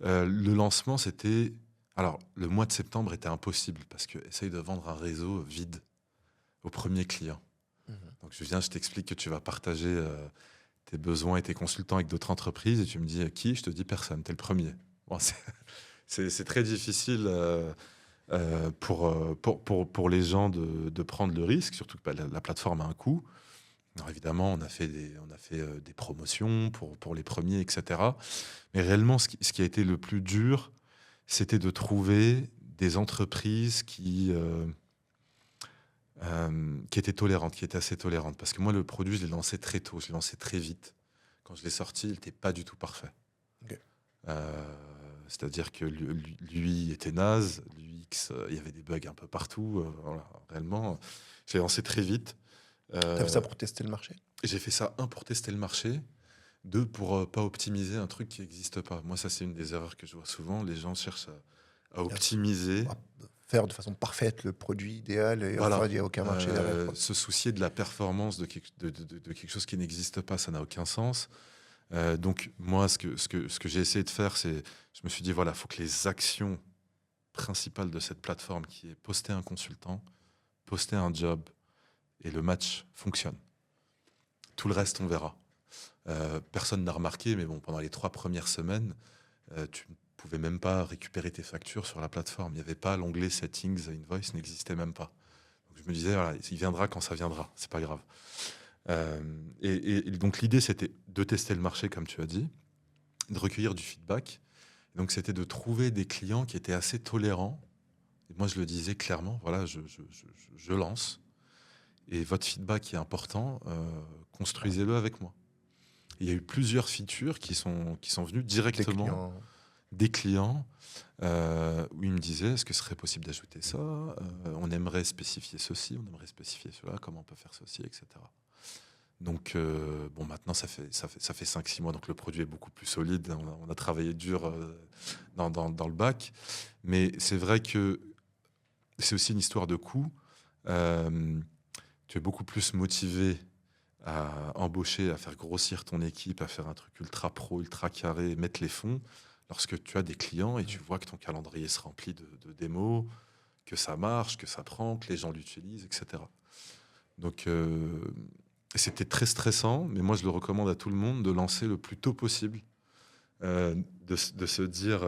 Speaker 2: Le lancement, c'était. Alors, le mois de septembre était impossible parce que essaye de vendre un réseau vide au premier client.
Speaker 1: Mhm.
Speaker 2: Donc, je t'explique que tu vas partager tes besoins et tes consultants avec d'autres entreprises et tu me dis qui? Je te dis personne, tu es le premier. Bon, c'est très difficile pour les gens de prendre le risque, surtout que bah, la plateforme a un coût. Alors évidemment, on a fait des promotions pour les premiers, etc. Mais réellement, ce qui a été le plus dur, c'était de trouver des entreprises qui étaient tolérantes, qui étaient assez tolérantes. Parce que moi, le produit, je l'ai lancé très tôt, je l'ai lancé très vite. Quand je l'ai sorti, il n'était pas du tout parfait.
Speaker 1: Ok.
Speaker 2: Euh, C'est-à-dire que lui était naze, l'UX, il y avait des bugs un peu partout. Voilà, réellement, je l'ai lancé très vite.
Speaker 1: T'as fait ça
Speaker 2: Euh,
Speaker 1: pour tester le marché?
Speaker 2: j'ai fait ça, un, pour tester le marché, deux, pour pas optimiser un truc qui n'existe pas. Moi, ça, c'est une des erreurs que je vois souvent. Les gens cherchent à
Speaker 1: Ah,
Speaker 2: optimiser.
Speaker 1: ah, faire de façon parfaite le produit idéal et enfin,
Speaker 2: Voilà.
Speaker 1: il n'y a aucun marché derrière, quoi.
Speaker 2: Se soucier de la performance de quelque chose qui n'existe pas, ça n'a aucun sens. Donc, moi, ce que j'ai essayé de faire, c'est, je me suis dit, voilà, il faut que les actions principales de cette plateforme, qui est poster un consultant, poster un job, et le match fonctionne. Tout le reste, on verra. Personne n'a remarqué, mais bon, pendant les 3 premières semaines, tu ne pouvais même pas récupérer tes factures sur la plateforme. Il n'y avait pas l'onglet Settings, Invoice n'existait même pas. Donc je me disais, voilà, il viendra quand ça viendra, c'est pas grave. Et donc l'idée, c'était de tester le marché, comme tu as dit, de recueillir du feedback. Donc c'était de trouver des clients qui étaient assez tolérants. Et moi, je le disais clairement, voilà, je lance. Et votre feedback est important, construisez-le avec moi. Il y a eu plusieurs features qui sont venues
Speaker 1: Des
Speaker 2: directement
Speaker 1: clients.
Speaker 2: des clients où ils me disaient est-ce que ce serait possible d'ajouter ça on aimerait spécifier ceci, on aimerait spécifier cela, comment on peut faire ceci, etc. Donc, bon, maintenant, ça fait 5-6 mois, donc le produit est beaucoup plus solide. On a travaillé dur dans le bac. Mais c'est vrai que c'est aussi une histoire de coût. Tu es beaucoup plus motivé à embaucher, à faire grossir ton équipe, à faire un truc ultra pro, ultra carré, mettre les fonds, lorsque tu as des clients et tu vois que ton calendrier se remplit de démos, que ça marche, que ça prend, que les gens l'utilisent, etc. Donc, c'était très stressant, mais moi, je le recommande à tout le monde de lancer le plus tôt possible, de se dire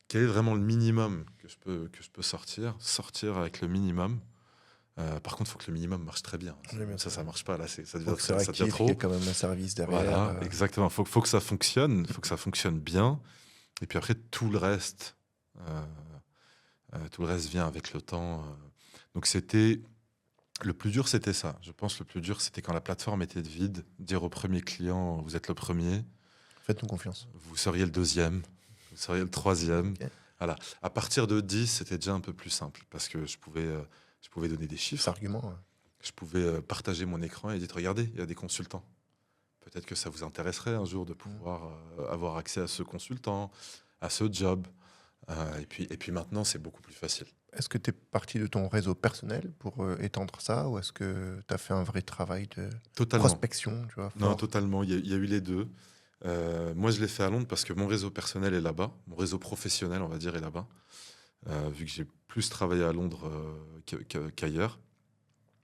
Speaker 2: quel est vraiment le minimum que je peux sortir avec le minimum. Par contre, il faut que le minimum marche très bien.
Speaker 1: Oui, bien
Speaker 2: Ça,
Speaker 1: sûr.
Speaker 2: ça marche pas. Là, ça
Speaker 1: Faut
Speaker 2: devient,
Speaker 1: que c'est
Speaker 2: ça devient
Speaker 1: réactif, qu'il y ait
Speaker 2: trop.
Speaker 1: quand même un service derrière.
Speaker 2: Voilà, exactement. Faut que ça fonctionne. Faut que ça fonctionne bien. Et puis après, tout le reste vient avec le temps. Donc, le plus dur, c'était ça. Je pense le plus dur, c'était quand la plateforme était vide, dire au premier client, vous êtes le premier,
Speaker 1: Faites-nous confiance.
Speaker 2: vous seriez le deuxième, vous seriez le troisième.
Speaker 1: Ok.
Speaker 2: Voilà. À partir de 10, c'était déjà un peu plus simple parce que je pouvais donner des
Speaker 1: Cet
Speaker 2: chiffres.
Speaker 1: argument.
Speaker 2: Je pouvais partager mon écran et dire, regardez, il y a des consultants. Peut-être que ça vous intéresserait un jour de pouvoir avoir accès à ce consultant, à ce job. Et puis maintenant, c'est beaucoup plus facile.
Speaker 1: Est-ce que tu es parti de ton réseau personnel pour étendre ça ou est-ce que tu as fait un vrai travail de
Speaker 2: Totalement.
Speaker 1: prospection, tu vois,
Speaker 2: Non,
Speaker 1: fort?
Speaker 2: totalement. Il y a eu les deux. Moi, je l'ai fait à Londres parce que mon réseau personnel est là-bas. Mon réseau professionnel, on va dire, est là-bas. Vu que j'ai plus travaillé à Londres qu'ailleurs.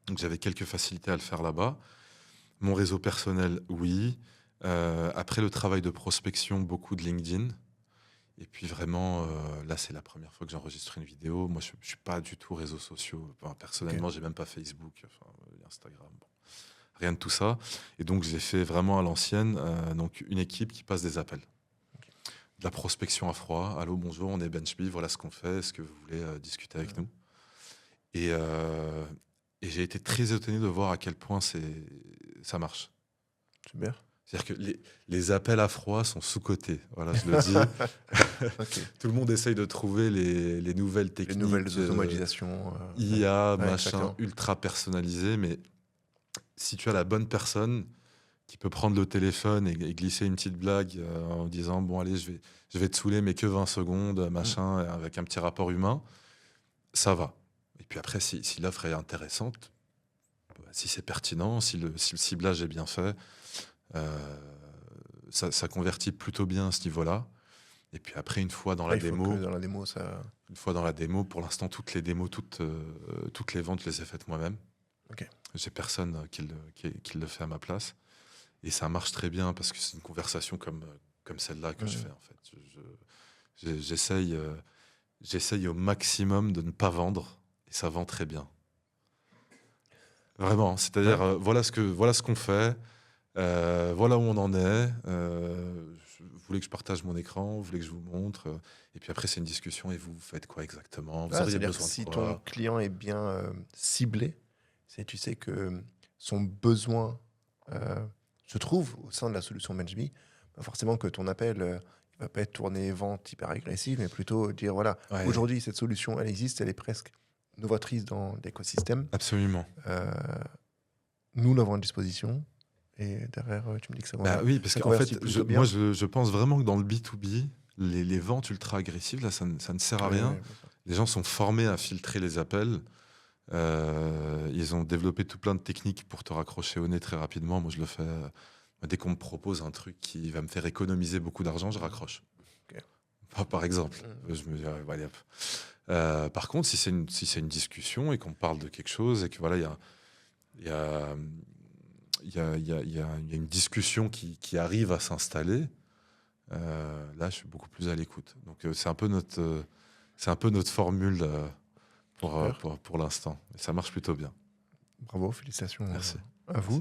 Speaker 2: Donc, j'avais quelques facilités à le faire là-bas. Mon réseau personnel, oui. Après le travail de prospection, beaucoup de LinkedIn. Et puis vraiment, là, c'est la première fois que j'enregistre une vidéo. Moi, je ne suis pas du tout réseaux sociaux. Enfin, personnellement, j'ai même pas Facebook, enfin, Instagram. Bon. Rien de tout ça. Et donc, j'ai fait vraiment à l'ancienne, donc une équipe qui passe des appels. De la prospection à froid. Allô, bonjour, on est BenchBee, voilà ce qu'on fait. Est-ce que vous voulez discuter avec nous? Et j'ai été très étonné de voir à quel point ça marche.
Speaker 1: Super.
Speaker 2: C'est-à-dire que les appels à froid sont sous-cotés. Voilà, je le dis.
Speaker 1: Ok.
Speaker 2: Tout le monde essaye de trouver les nouvelles techniques.
Speaker 1: Les nouvelles automatisations.
Speaker 2: IA,
Speaker 1: ouais,
Speaker 2: machin,
Speaker 1: exactement.
Speaker 2: ultra personnalisé. Mais si tu as la bonne personne qui peut prendre le téléphone et glisser une petite blague en disant « Bon, allez, je vais te saouler, mais que 20 secondes, machin, avec un petit rapport humain », ça va. Et puis après, si l'offre est intéressante, si c'est pertinent, si le ciblage est bien fait, ça convertit plutôt bien à ce niveau-là. Et puis après, une fois dans la démo, une fois dans la démo, pour l'instant, toutes les démos, toutes les ventes, je les ai faites moi-même.
Speaker 1: Ok.
Speaker 2: J'ai personne qui le fait à ma place. Et ça marche très bien parce que c'est une conversation comme celle-là que je fais, en fait. J'essaye au maximum de ne pas vendre et ça vend très bien. Vraiment. C'est-à-dire, voilà ce qu'on fait. Voilà où on en est. Vous voulez que je partage mon écran, vous voulez que je vous montre. Et puis après, c'est une discussion. Et vous faites quoi exactement? Vous auriez besoin de
Speaker 1: si
Speaker 2: quoi?
Speaker 1: ton client est bien ciblé, tu sais que son besoin se trouve au sein de la solution BenchBee, pas forcément que ton appel il va pas être tourné vente hyper agressive, mais plutôt dire voilà, aujourd'hui cette solution elle existe, elle est presque novatrice dans l'écosystème.
Speaker 2: Absolument.
Speaker 1: Nous l'avons à disposition. Et derrière, tu me dis que ça va.
Speaker 2: Oui, parce qu'en fait, moi, je pense vraiment que dans le B2B, les ventes ultra agressives, là, ça ne sert à rien. Les gens sont formés à filtrer les appels. Ils ont développé tout plein de techniques pour te raccrocher au nez très rapidement. Moi, je le fais. Dès qu'on me propose un truc qui va me faire économiser beaucoup d'argent, je raccroche.
Speaker 1: Okay.
Speaker 2: Enfin, par exemple, je me dis, allez, hop. Par contre, si c'est une discussion et qu'on parle de quelque chose et que voilà, il y a une discussion qui arrive à s'installer, là, je suis beaucoup plus à l'écoute. Donc, c'est un peu notre formule pour l'instant. Et ça marche plutôt bien.
Speaker 1: Bravo, félicitations.
Speaker 2: Merci.
Speaker 1: À vous.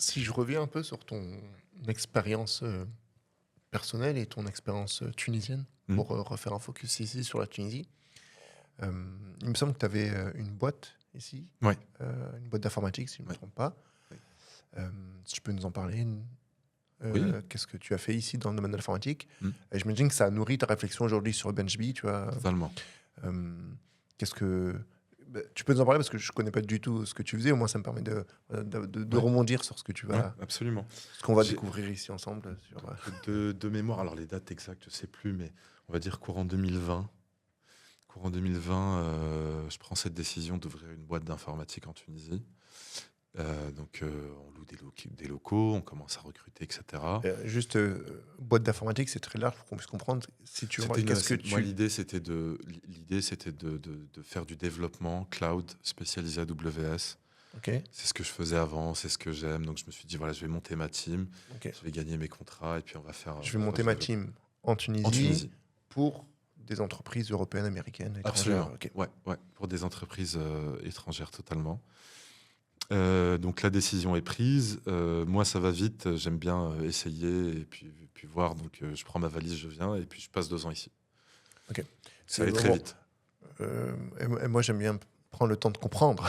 Speaker 1: Si je reviens un peu sur ton expérience personnelle et ton expérience tunisienne, pour refaire un focus ici sur la Tunisie, il me semble que tu avais une boîte ici, une boîte d'informatique, si je ne me trompe pas. Si tu peux nous en parler. Qu'est-ce que tu as fait ici dans le domaine de l'informatique? Et j'imagine que ça a nourri ta réflexion aujourd'hui sur BenchBee, tu vois.
Speaker 2: Totalement.
Speaker 1: Tu peux nous en parler parce que je ne connais pas du tout ce que tu faisais. Au moins, ça me permet de rebondir sur ce que tu vas...
Speaker 2: absolument.
Speaker 1: Ce qu'on va découvrir ici ensemble.
Speaker 2: De mémoire, alors les dates exactes, je ne sais plus, mais on va dire courant 2020. Courant 2020, je prends cette décision d'ouvrir une boîte d'informatique en Tunisie. Donc, on loue des locaux, on commence à recruter, etc.
Speaker 1: Boîte d'informatique, c'est très large pour qu'on puisse comprendre. Si tu vois,
Speaker 2: Moi, l'idée, c'était de faire du développement cloud spécialisé AWS.
Speaker 1: Okay.
Speaker 2: C'est ce que je faisais avant, c'est ce que j'aime. Donc, je me suis dit, voilà, je vais monter ma team, je vais gagner mes contrats et puis on va faire...
Speaker 1: Je vais monter ma team en Tunisie pour des entreprises européennes, américaines, étrangères.
Speaker 2: Absolument. Ouais, pour des entreprises étrangères, totalement. Donc la décision est prise. Moi, ça va vite. J'aime bien essayer et puis voir. Donc je prends ma valise, je viens et puis je passe 2 ans ici.
Speaker 1: Ok.
Speaker 2: Ça allait très vite.
Speaker 1: Et moi, j'aime bien prendre le temps de comprendre.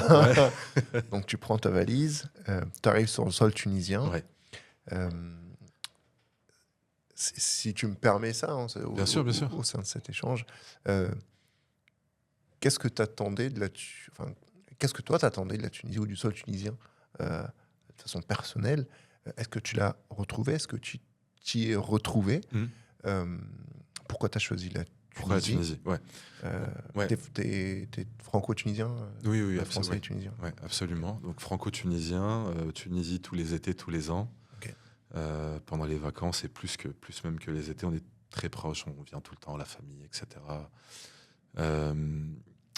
Speaker 1: Ouais. Donc tu prends ta valise, tu arrives sur le sol tunisien.
Speaker 2: Ouais.
Speaker 1: Si tu me permets ça, hein,
Speaker 2: bien sûr.
Speaker 1: Au sein de cet échange, qu'est-ce que tu attendais de qu'est-ce que toi t'attendais de la Tunisie ou du sol tunisien de façon personnelle? Est-ce que tu l'as retrouvé? Est-ce que tu t'y es retrouvé? Pourquoi tu as choisi la Tunisie?
Speaker 2: Pourquoi la Tunisie?
Speaker 1: T'es franco-tunisien?
Speaker 2: Oui,
Speaker 1: français et tunisien.
Speaker 2: Ouais, absolument. Donc franco-tunisien, Tunisie tous les étés, tous les ans.
Speaker 1: Okay.
Speaker 2: pendant les vacances et plus même que les étés. On est très proches, on vient tout le temps, la famille, etc. Euh,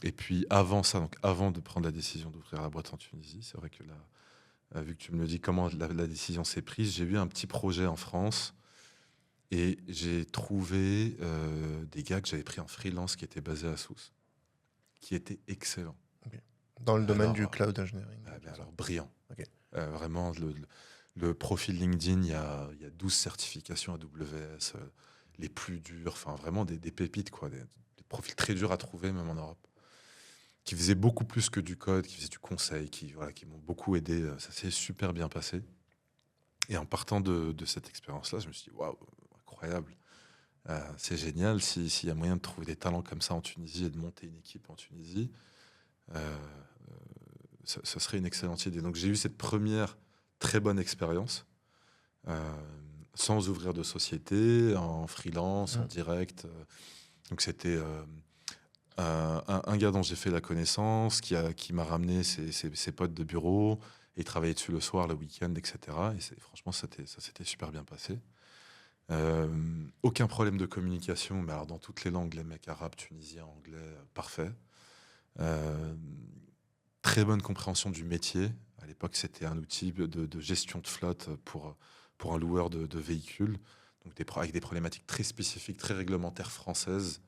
Speaker 2: et puis avant ça, donc avant de prendre la décision d'ouvrir la boîte en Tunisie, c'est vrai que là, vu que tu me le dis, comment la décision s'est prise, j'ai eu un petit projet en France et j'ai trouvé des gars que j'avais pris en freelance qui étaient basés à Sousse, qui étaient excellents.
Speaker 1: Ok. Dans le domaine du
Speaker 2: Alors,
Speaker 1: cloud engineering.
Speaker 2: alors brillant.
Speaker 1: Ok.
Speaker 2: Vraiment, le profil LinkedIn, il y a 12 certifications AWS, les plus dures, enfin vraiment des pépites, quoi, des profils très durs à trouver, même en Europe, qui faisaient beaucoup plus que du code, qui faisaient du conseil, qui m'ont beaucoup aidé. Ça s'est super bien passé. Et en partant de cette expérience-là, je me suis dit, waouh, incroyable. C'est génial s'il y a moyen de trouver des talents comme ça en Tunisie et de monter une équipe en Tunisie. euh, ça serait une excellente idée. Donc j'ai eu cette première très bonne expérience, euh, sans ouvrir de société, en freelance, en direct. Donc c'était un gars dont j'ai fait la connaissance, qui m'a ramené ses potes de bureau, et il travaillait dessus le soir, le week-end, etc. Et franchement, ça s'était super bien passé. Aucun problème de communication, mais alors dans toutes les langues, les mecs arabes, tunisiens, anglais, parfait. Euh, Très bonne compréhension du métier. À l'époque, c'était un outil de gestion de flotte pour un loueur de véhicules, donc avec des problématiques très spécifiques, très réglementaires françaises.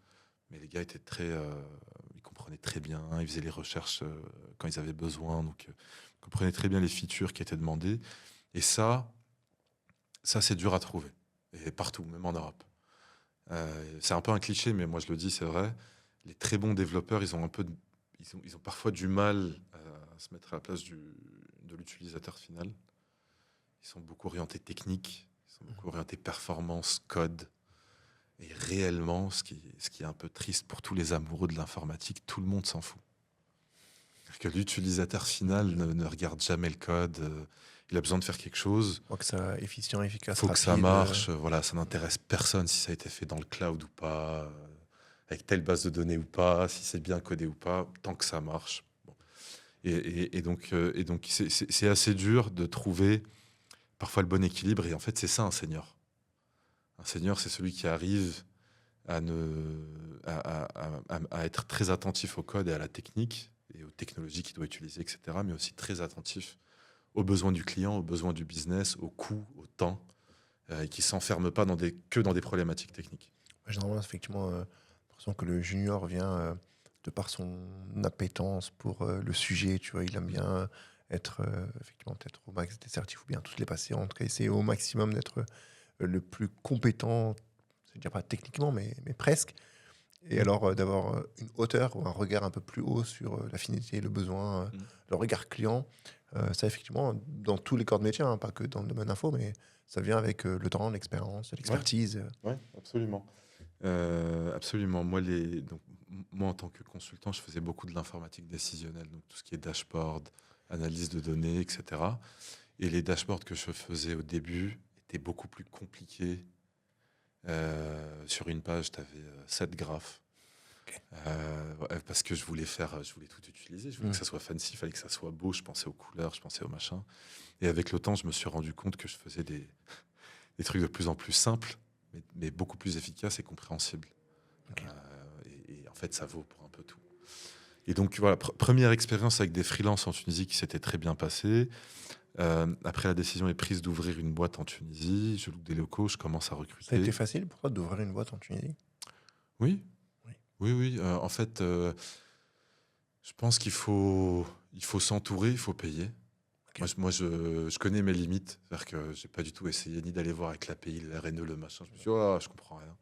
Speaker 2: Mais les gars ils comprenaient très bien, ils faisaient les recherches quand ils avaient besoin, donc ils comprenaient très bien les features qui étaient demandées. Et ça c'est dur à trouver, et partout, même en Europe. C'est un peu un cliché, mais moi je le dis, c'est vrai. Les très bons développeurs, ils ont parfois du mal à se mettre à la place de l'utilisateur final. Ils sont beaucoup orientés technique, ils sont beaucoup orientés performance, code. Et réellement, ce qui est un peu triste pour tous les amoureux de l'informatique, tout le monde s'en fout. C'est-à-dire que l'utilisateur final ne regarde jamais le code. Il a besoin de faire quelque chose.
Speaker 1: Faut que ça soit efficient,
Speaker 2: Il
Speaker 1: efficace,
Speaker 2: faut que ça
Speaker 1: rapide.
Speaker 2: marche. Voilà, ça n'intéresse personne si ça a été fait dans le cloud ou pas, avec telle base de données ou pas, si c'est bien codé ou pas, tant que ça marche. Bon. Et donc c'est assez dur de trouver parfois le bon équilibre. Et en fait, c'est ça un senior. Un senior, c'est celui qui arrive à, ne, à être très attentif au code et à la technique et aux technologies qu'il doit utiliser, etc. Mais aussi très attentif aux besoins du client, aux besoins du business, au coût, au temps, et qui ne s'enferme pas que dans des problématiques techniques.
Speaker 1: Généralement, effectivement, l'impression que le junior vient de par son appétence pour le sujet, tu vois, il aime bien être effectivement peut-être au max des certifs ou bien tous les passer, en tout cas essayer au maximum d'être le plus compétent, je ne dire pas techniquement, mais presque. Et alors d'avoir une hauteur ou un regard un peu plus haut sur la finalité, le besoin, le regard client. Ça, effectivement, dans tous les corps de métier, hein, pas que dans le domaine info, mais ça vient avec le temps, l'expérience, l'expertise.
Speaker 2: Oui, absolument. Absolument. Moi, en tant que consultant, je faisais beaucoup de l'informatique décisionnelle, donc tout ce qui est dashboard, analyse de données, etc. Et les dashboards que je faisais au début étaient beaucoup plus compliqués. Sur une page, tu avais 7 graphes.
Speaker 1: Ok.
Speaker 2: Ouais, parce que je voulais tout utiliser. Je voulais que ça soit fancy, il fallait que ça soit beau. Je pensais aux couleurs, je pensais au machin. Et avec le temps, je me suis rendu compte que je faisais des trucs de plus en plus simples, mais beaucoup plus efficaces et compréhensibles.
Speaker 1: Ok.
Speaker 2: Et en fait, ça vaut pour un peu tout. Et donc, voilà, première expérience avec des freelances en Tunisie qui s'était très bien passée. Après, la décision est prise d'ouvrir une boîte en Tunisie. Je loue des locaux, je commence à
Speaker 1: Ça a
Speaker 2: recruter.
Speaker 1: été facile pour toi d'ouvrir une boîte en Tunisie?
Speaker 2: Oui,
Speaker 1: Oui.
Speaker 2: oui, oui. En fait, je pense qu'il faut s'entourer, il faut payer.
Speaker 1: Ok.
Speaker 2: Moi, je connais mes limites. C'est-à-dire que j'ai pas du tout essayé ni d'aller voir avec l'API, le RNE, le machin. Je me suis dit, oh, je comprends rien.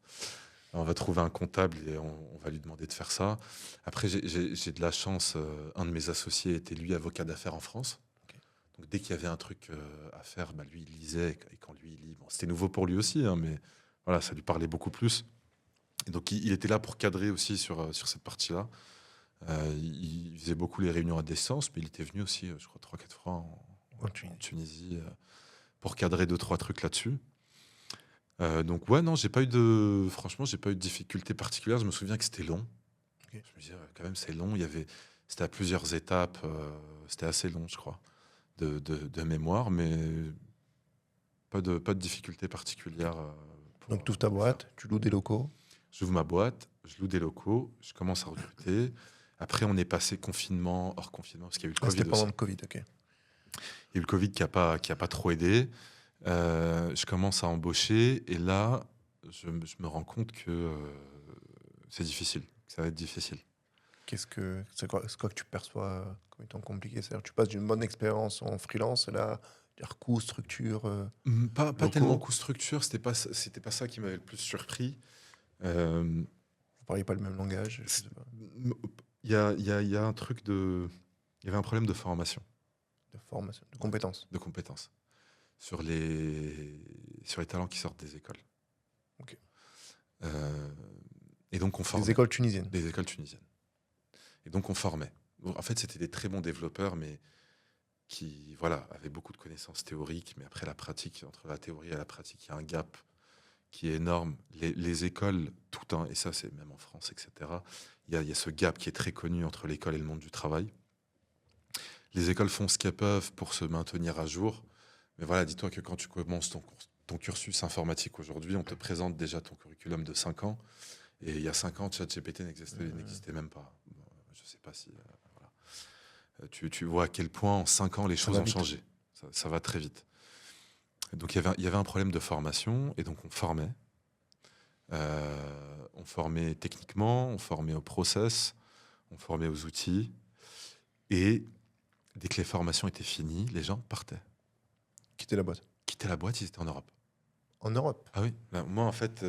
Speaker 2: On va trouver un comptable et on va lui demander de faire ça. Après, j'ai de la chance. Un de mes associés était, lui, avocat d'affaires en France.
Speaker 1: Ok.
Speaker 2: Donc, dès qu'il y avait un truc à faire, bah, lui, il lisait. Et quand lui, il lit, bon, c'était nouveau pour lui aussi, hein, mais voilà, ça lui parlait beaucoup plus. Et donc, il était là pour cadrer aussi sur cette partie-là. Il faisait beaucoup les réunions à distance, mais il était venu aussi, je crois, 3-4 fois
Speaker 1: En
Speaker 2: en
Speaker 1: Tunisie.
Speaker 2: Tunisie pour cadrer 2-3 trucs là-dessus. Donc ouais, non, franchement, j'ai pas eu de difficultés particulières. Je me souviens que c'était long.
Speaker 1: Ok.
Speaker 2: Je me disais, quand même, c'est long. C'était à plusieurs étapes. C'était assez long, je crois, de mémoire, mais pas de difficulté particulière.
Speaker 1: Donc, tu ouvres ta boîte, tu loues des locaux.
Speaker 2: J'ouvre ma boîte, je loue des locaux, je commence à recruter. Après, on est passé confinement, hors confinement, parce qu'il y a eu le Covid
Speaker 1: C'était pendant
Speaker 2: aussi.
Speaker 1: le Covid, ok.
Speaker 2: Il y a eu le Covid qui a pas trop aidé. Je commence à embaucher et là, je me rends compte que c'est difficile, que ça va être difficile.
Speaker 1: C'est quoi que tu perçois comme étant compliqué? C'est-à-dire, tu passes d'une bonne expérience en freelance et là, dire coût, structure,
Speaker 2: Pas
Speaker 1: locaux.
Speaker 2: tellement coût structure, c'était pas ça qui m'avait le plus surpris. Euh,
Speaker 1: Vous parliez pas le même langage, je sais pas,
Speaker 2: Il y a un truc il y avait un problème de formation,
Speaker 1: de formation, de compétences.
Speaker 2: de compétences sur les talents qui sortent des écoles.
Speaker 1: Ok.
Speaker 2: Et donc on formait
Speaker 1: Des écoles tunisiennes.
Speaker 2: des écoles tunisiennes. Et donc on formait. Bon, en fait, c'était des très bons développeurs, mais qui avaient beaucoup de connaissances théoriques, mais après la pratique, entre la théorie et la pratique, il y a un gap qui est énorme. Les écoles, et ça c'est même en France, etc., il y a ce gap qui est très connu entre l'école et le monde du travail. Les écoles font ce qu'elles peuvent pour se maintenir à jour, mais voilà, dis-toi que quand tu commences ton cursus informatique aujourd'hui, on te présente déjà ton curriculum de 5 ans, et il y a 5 ans, ChatGPT n'existait même pas. Je ne sais pas si... voilà. Tu vois à quel point en 5 ans les choses ont changé. Ça va très vite. Donc il y avait un problème de formation, et donc on formait. On formait techniquement, on formait au process, on formait aux outils. Et dès que les formations étaient finies, les gens partaient.
Speaker 1: Quitter la boîte.
Speaker 2: Quitter la boîte, ils étaient en Europe.
Speaker 1: En Europe.
Speaker 2: Ah oui, ben, moi en fait,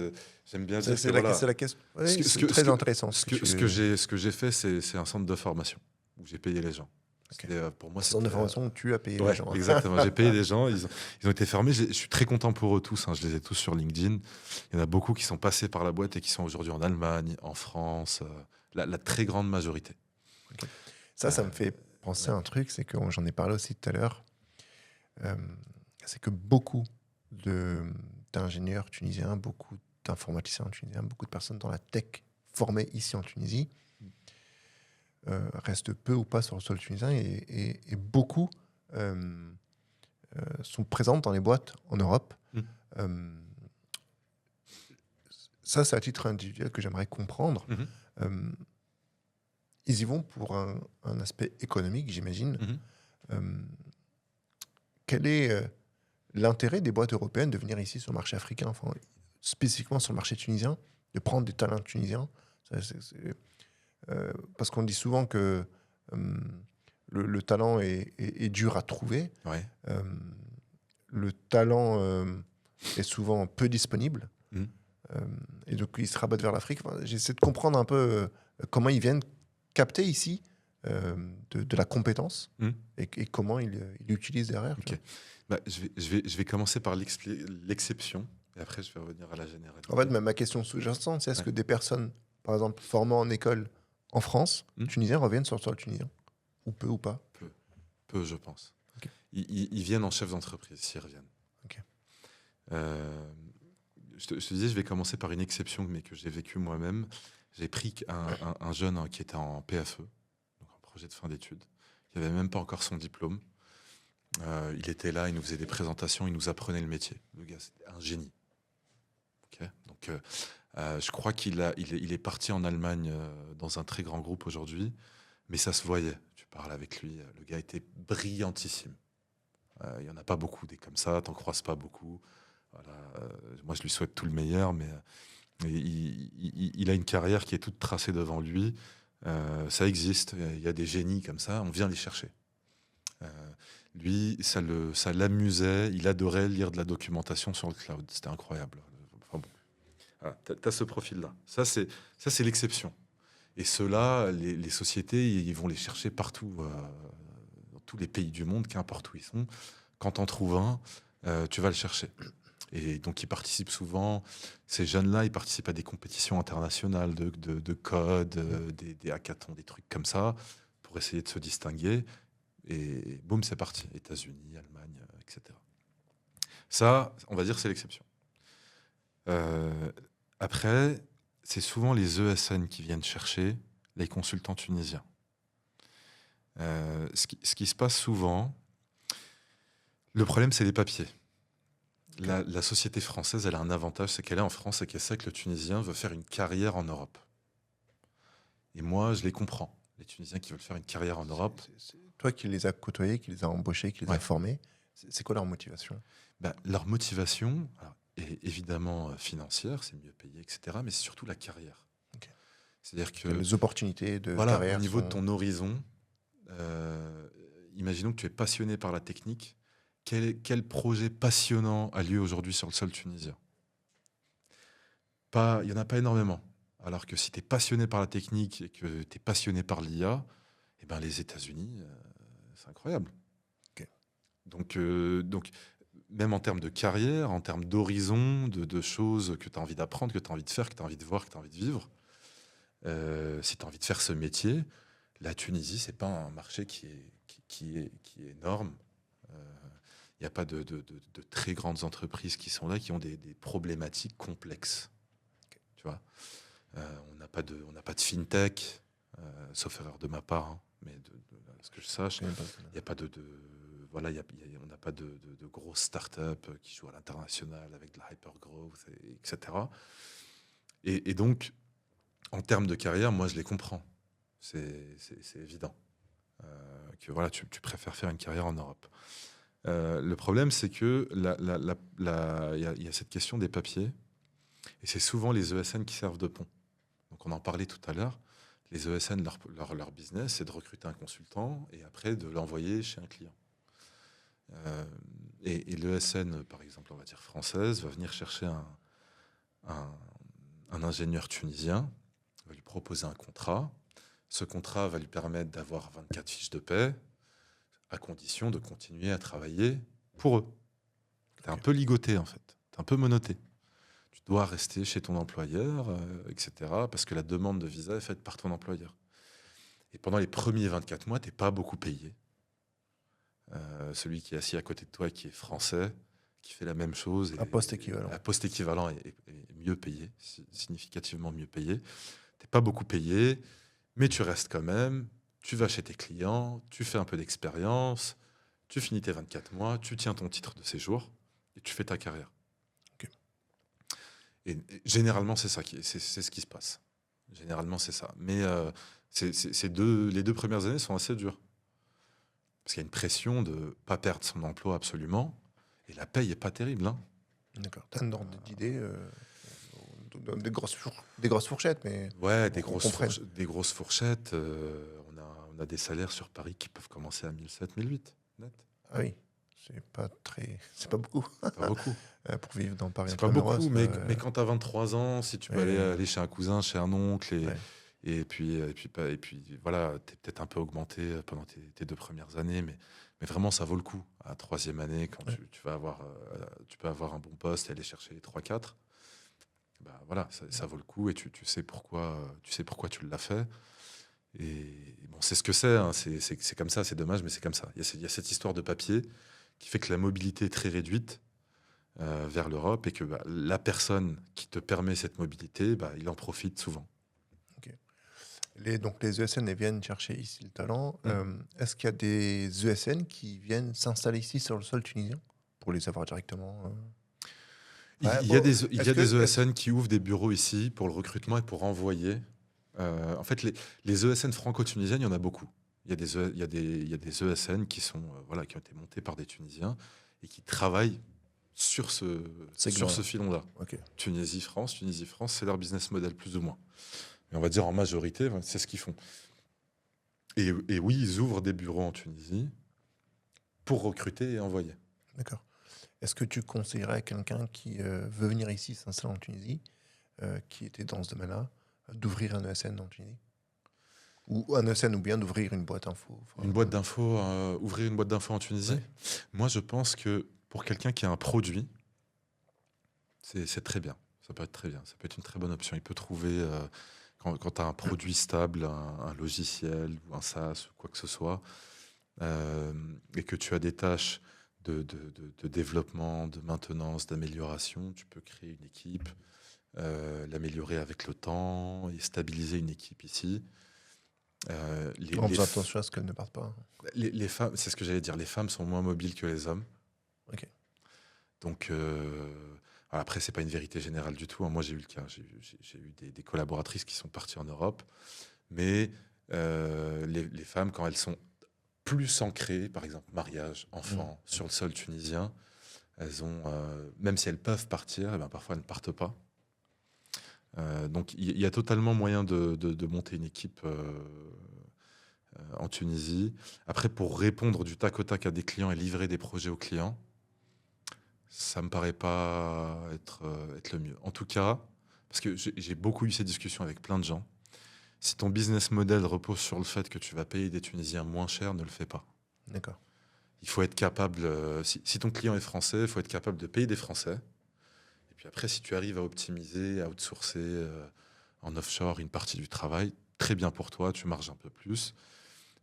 Speaker 2: j'aime bien dire
Speaker 1: C'est
Speaker 2: que voilà,
Speaker 1: la question. Oui, c'est très intéressant.
Speaker 2: ce que j'ai fait, c'est un centre de formation où j'ai payé les gens.
Speaker 1: Okay.
Speaker 2: Pour moi,
Speaker 1: centre de formation où tu as payé les gens.
Speaker 2: Exactement, j'ai payé les gens, ils ont été formés. Je suis très content pour eux tous, je les ai tous sur LinkedIn. Il y en a beaucoup qui sont passés par la boîte et qui sont aujourd'hui en Allemagne, en France, la très grande majorité.
Speaker 1: Okay. Ça me fait penser à un truc, c'est que j'en ai parlé aussi tout à l'heure, c'est que beaucoup d'ingénieurs tunisiens, beaucoup d'informaticiens tunisiens, beaucoup de personnes dans la tech formées ici en Tunisie restent peu ou pas sur le sol tunisien et beaucoup sont présentes dans les boîtes en Europe. Ça, c'est à titre individuel que j'aimerais comprendre. Ils y vont pour un aspect économique, j'imagine. Quel est l'intérêt des boîtes européennes de venir ici sur le marché africain, enfin, spécifiquement sur le marché tunisien, de prendre des talents tunisiens? Parce qu'on dit souvent que le talent est dur à trouver.
Speaker 2: Ouais.
Speaker 1: Le talent est souvent peu disponible. Et donc, ils se rabattent vers l'Afrique. Enfin, j'essaie de comprendre un peu comment ils viennent capter ici de la compétence et comment ils l'utilisent derrière.
Speaker 2: Okay. Bah, je vais commencer par l'exception et après je vais revenir à la généralité.
Speaker 1: En fait, ma question sous-jacente, c'est est-ce que des personnes, par exemple, formées en école en France, tunisiens, reviennent sur le sol tunisien? Ou peu ou pas?
Speaker 2: Peu, je pense.
Speaker 1: Okay.
Speaker 2: Ils viennent en chef d'entreprise, s'ils reviennent.
Speaker 1: Okay.
Speaker 2: Je te disais, je vais commencer par une exception, mais que j'ai vécue moi-même. J'ai pris un jeune qui était en PFE, donc en projet de fin d'études, qui n'avait même pas encore son diplôme. Il était là, il nous faisait des présentations, il nous apprenait le métier. Le gars, c'était un génie. Okay, donc, je crois qu'il est parti en Allemagne dans un très grand groupe aujourd'hui, mais ça se voyait. Tu parles avec lui, le gars était brillantissime. Il n'y en a pas beaucoup des comme ça, t'en croises pas beaucoup. Voilà, moi, je lui souhaite tout le meilleur, mais il a une carrière qui est toute tracée devant lui. Ça existe, il y a des génies comme ça, on vient les chercher. Lui, ça l'amusait, il adorait lire de la documentation sur le cloud, c'était incroyable. Enfin bon, voilà, t'as ce profil-là. Ça, c'est l'exception. Et ceux-là, les sociétés, ils vont les chercher partout, dans tous les pays du monde, qu'importe où ils sont. Quand t'en trouves un, tu vas le chercher. Et donc, ils participent souvent, ces jeunes-là, ils participent à des compétitions internationales de code, des hackathons, des trucs comme ça, pour essayer de se distinguer. Et boum, c'est parti. États-Unis, Allemagne, etc. Ça, on va dire, c'est l'exception. Après, c'est souvent les ESN qui viennent chercher les consultants tunisiens. Ce qui se passe souvent, le problème, c'est les papiers. La société française, elle a un avantage, c'est qu'elle est en France et qu'elle sait que le Tunisien veut faire une carrière en Europe. Et moi, je les comprends. Les Tunisiens qui veulent faire une carrière en Europe.
Speaker 1: Toi qui les as côtoyés, qui les as embauchés, qui les as
Speaker 2: Ouais.
Speaker 1: formés, c'est quoi leur motivation?
Speaker 2: Leur motivation alors, est évidemment financière, c'est mieux payé, etc. Mais c'est surtout la carrière.
Speaker 1: Ok.
Speaker 2: C'est-à-dire que
Speaker 1: Les opportunités de
Speaker 2: voilà,
Speaker 1: carrière
Speaker 2: au niveau de
Speaker 1: sont...
Speaker 2: ton horizon, imaginons que tu es passionné par la technique. Quel projet passionnant a lieu aujourd'hui sur le sol tunisien? Il n'y en a pas énormément. Alors que si tu es passionné par la technique et que tu es passionné par l'IA, eh ben les États-Unis, c'est incroyable.
Speaker 1: Ok.
Speaker 2: Donc, même en termes de carrière, en termes d'horizon, de choses que tu as envie d'apprendre, que tu as envie de faire, que tu as envie de voir, que tu as envie de vivre, si tu as envie de faire ce métier, la Tunisie, c'est pas un marché qui est énorme. Il n'y a pas de très grandes entreprises qui sont là, qui ont des problématiques complexes. Tu vois, on n'a pas de fintech, sauf erreur de ma part, hein, mais à ce que je sache, il n'y a pas voilà, on n'a pas de grosses startups qui jouent à l'international avec de la hypergrowth, etc. Et donc, en termes de carrière, moi, je les comprends. C'est évident que voilà, tu préfères faire une carrière en Europe. Le problème, c'est que y a cette question des papiers, et c'est souvent les ESN qui servent de pont. Donc on en parlait tout à l'heure. Les ESN, leur business, c'est de recruter un consultant et après de l'envoyer chez un client. Et l'ESN, par exemple, on va dire française, va venir chercher un ingénieur tunisien, va lui proposer un contrat. Ce contrat va lui permettre d'avoir 24 fiches de paie, à condition de continuer à travailler pour eux. Tu es un peu ligoté, en fait. Tu es un peu menotté. Tu dois rester chez ton employeur, etc. Parce que la demande de visa est faite par ton employeur. Et pendant les premiers 24 mois, tu n'es pas beaucoup payé. Celui qui est assis à côté de toi et qui est français, qui fait la même chose.
Speaker 1: Un poste équivalent.
Speaker 2: Un poste équivalent est mieux payé, significativement mieux payé. Tu n'es pas beaucoup payé, mais tu restes quand même. Tu vas chez tes clients, tu fais un peu d'expérience, tu finis tes 24 mois, tu tiens ton titre de séjour et tu fais ta carrière.
Speaker 1: Ok.
Speaker 2: Et généralement, c'est ce qui se passe. Généralement, c'est ça. Mais les 2 premières années sont assez dures. Parce qu'il y a une pression de ne pas perdre son emploi absolument. Et la paye n'est pas terrible. Hein.
Speaker 1: D'accord. Tu as un ordre d'idée des grosses fourchettes, mais
Speaker 2: Ouais,
Speaker 1: on comprenne.
Speaker 2: des grosses fourchettes. On a des salaires sur Paris qui peuvent commencer à 1007, 1008 net.
Speaker 1: Ah oui, c'est pas beaucoup
Speaker 2: Pas beaucoup.
Speaker 1: pour vivre dans Paris
Speaker 2: C'est pas
Speaker 1: intramuros.
Speaker 2: beaucoup, mais quand tu as 23 ans, si tu peux aller chez un cousin, chez un oncle, et puis voilà, tu es peut-être un peu augmenté pendant tes 2 premières années, mais vraiment, ça vaut le coup. À la 3e année, quand tu peux avoir un bon poste et aller chercher les 3-4, bah, voilà, ça vaut le coup et tu sais pourquoi tu l'as fait. Et bon, c'est ce que c'est, hein, c'est comme ça, c'est dommage, mais c'est comme ça. Il y a cette histoire de papier qui fait que la mobilité est très réduite vers l'Europe et que la personne qui te permet cette mobilité, il en profite souvent.
Speaker 1: Donc les ESN elles viennent chercher ici le talent. Est-ce qu'il y a des ESN qui viennent s'installer ici sur le sol tunisien pour les avoir directement
Speaker 2: Il y a des ESN qui ouvrent des bureaux ici pour le recrutement et pour envoyer. En fait, les ESN franco-tunisiennes, il y en a beaucoup. Il y a des ESN qui sont qui ont été montés par des Tunisiens et qui travaillent sur ce filon-là.
Speaker 1: Okay.
Speaker 2: Tunisie-France, c'est leur business model plus ou moins. Mais on va dire en majorité, c'est ce qu'ils font. Et oui, ils ouvrent des bureaux en Tunisie pour recruter et envoyer.
Speaker 1: D'accord. Est-ce que tu conseillerais à quelqu'un qui veut venir ici s'installer en Tunisie, qui était dans ce domaine-là, d'ouvrir un ESN en Tunisie? Ou un ESN, ou bien d'ouvrir une boîte info?
Speaker 2: Une boîte d'info, ouvrir une boîte d'info en Tunisie? Moi, je pense que pour quelqu'un qui a un produit, c'est très bien. Ça peut être très bien. Ça peut être une très bonne option. Il peut trouver, quand tu as un produit stable, un logiciel ou un SaaS ou quoi que ce soit, et que tu as des tâches de développement, de maintenance, d'amélioration, tu peux créer une équipe, l'améliorer avec le temps et stabiliser une équipe ici.
Speaker 1: En faisant attention à ce qu'elles ne partent pas.
Speaker 2: Les femmes, c'est ce que j'allais dire, les femmes sont moins mobiles que les hommes.
Speaker 1: Ok.
Speaker 2: Donc, après, c'est pas une vérité générale du tout, hein. Moi, j'ai eu le cas. J'ai eu des collaboratrices qui sont parties en Europe. Mais les femmes, quand elles sont plus ancrées, par exemple, mariage, enfant, sur le sol tunisien, elles ont, même si elles peuvent partir, eh ben, parfois elles ne partent pas. Donc, il y a totalement moyen de monter une équipe en Tunisie. Après, pour répondre du tac au tac à des clients et livrer des projets aux clients, ça me paraît pas être le mieux. En tout cas, parce que j'ai beaucoup eu ces discussions avec plein de gens. Si ton business model repose sur le fait que tu vas payer des Tunisiens moins cher, ne le fais pas.
Speaker 1: D'accord.
Speaker 2: Il faut être capable, si ton client est français, il faut être capable de payer des Français. Et puis après, si tu arrives à optimiser, à outsourcer en offshore une partie du travail, très bien pour toi, tu marges un peu plus.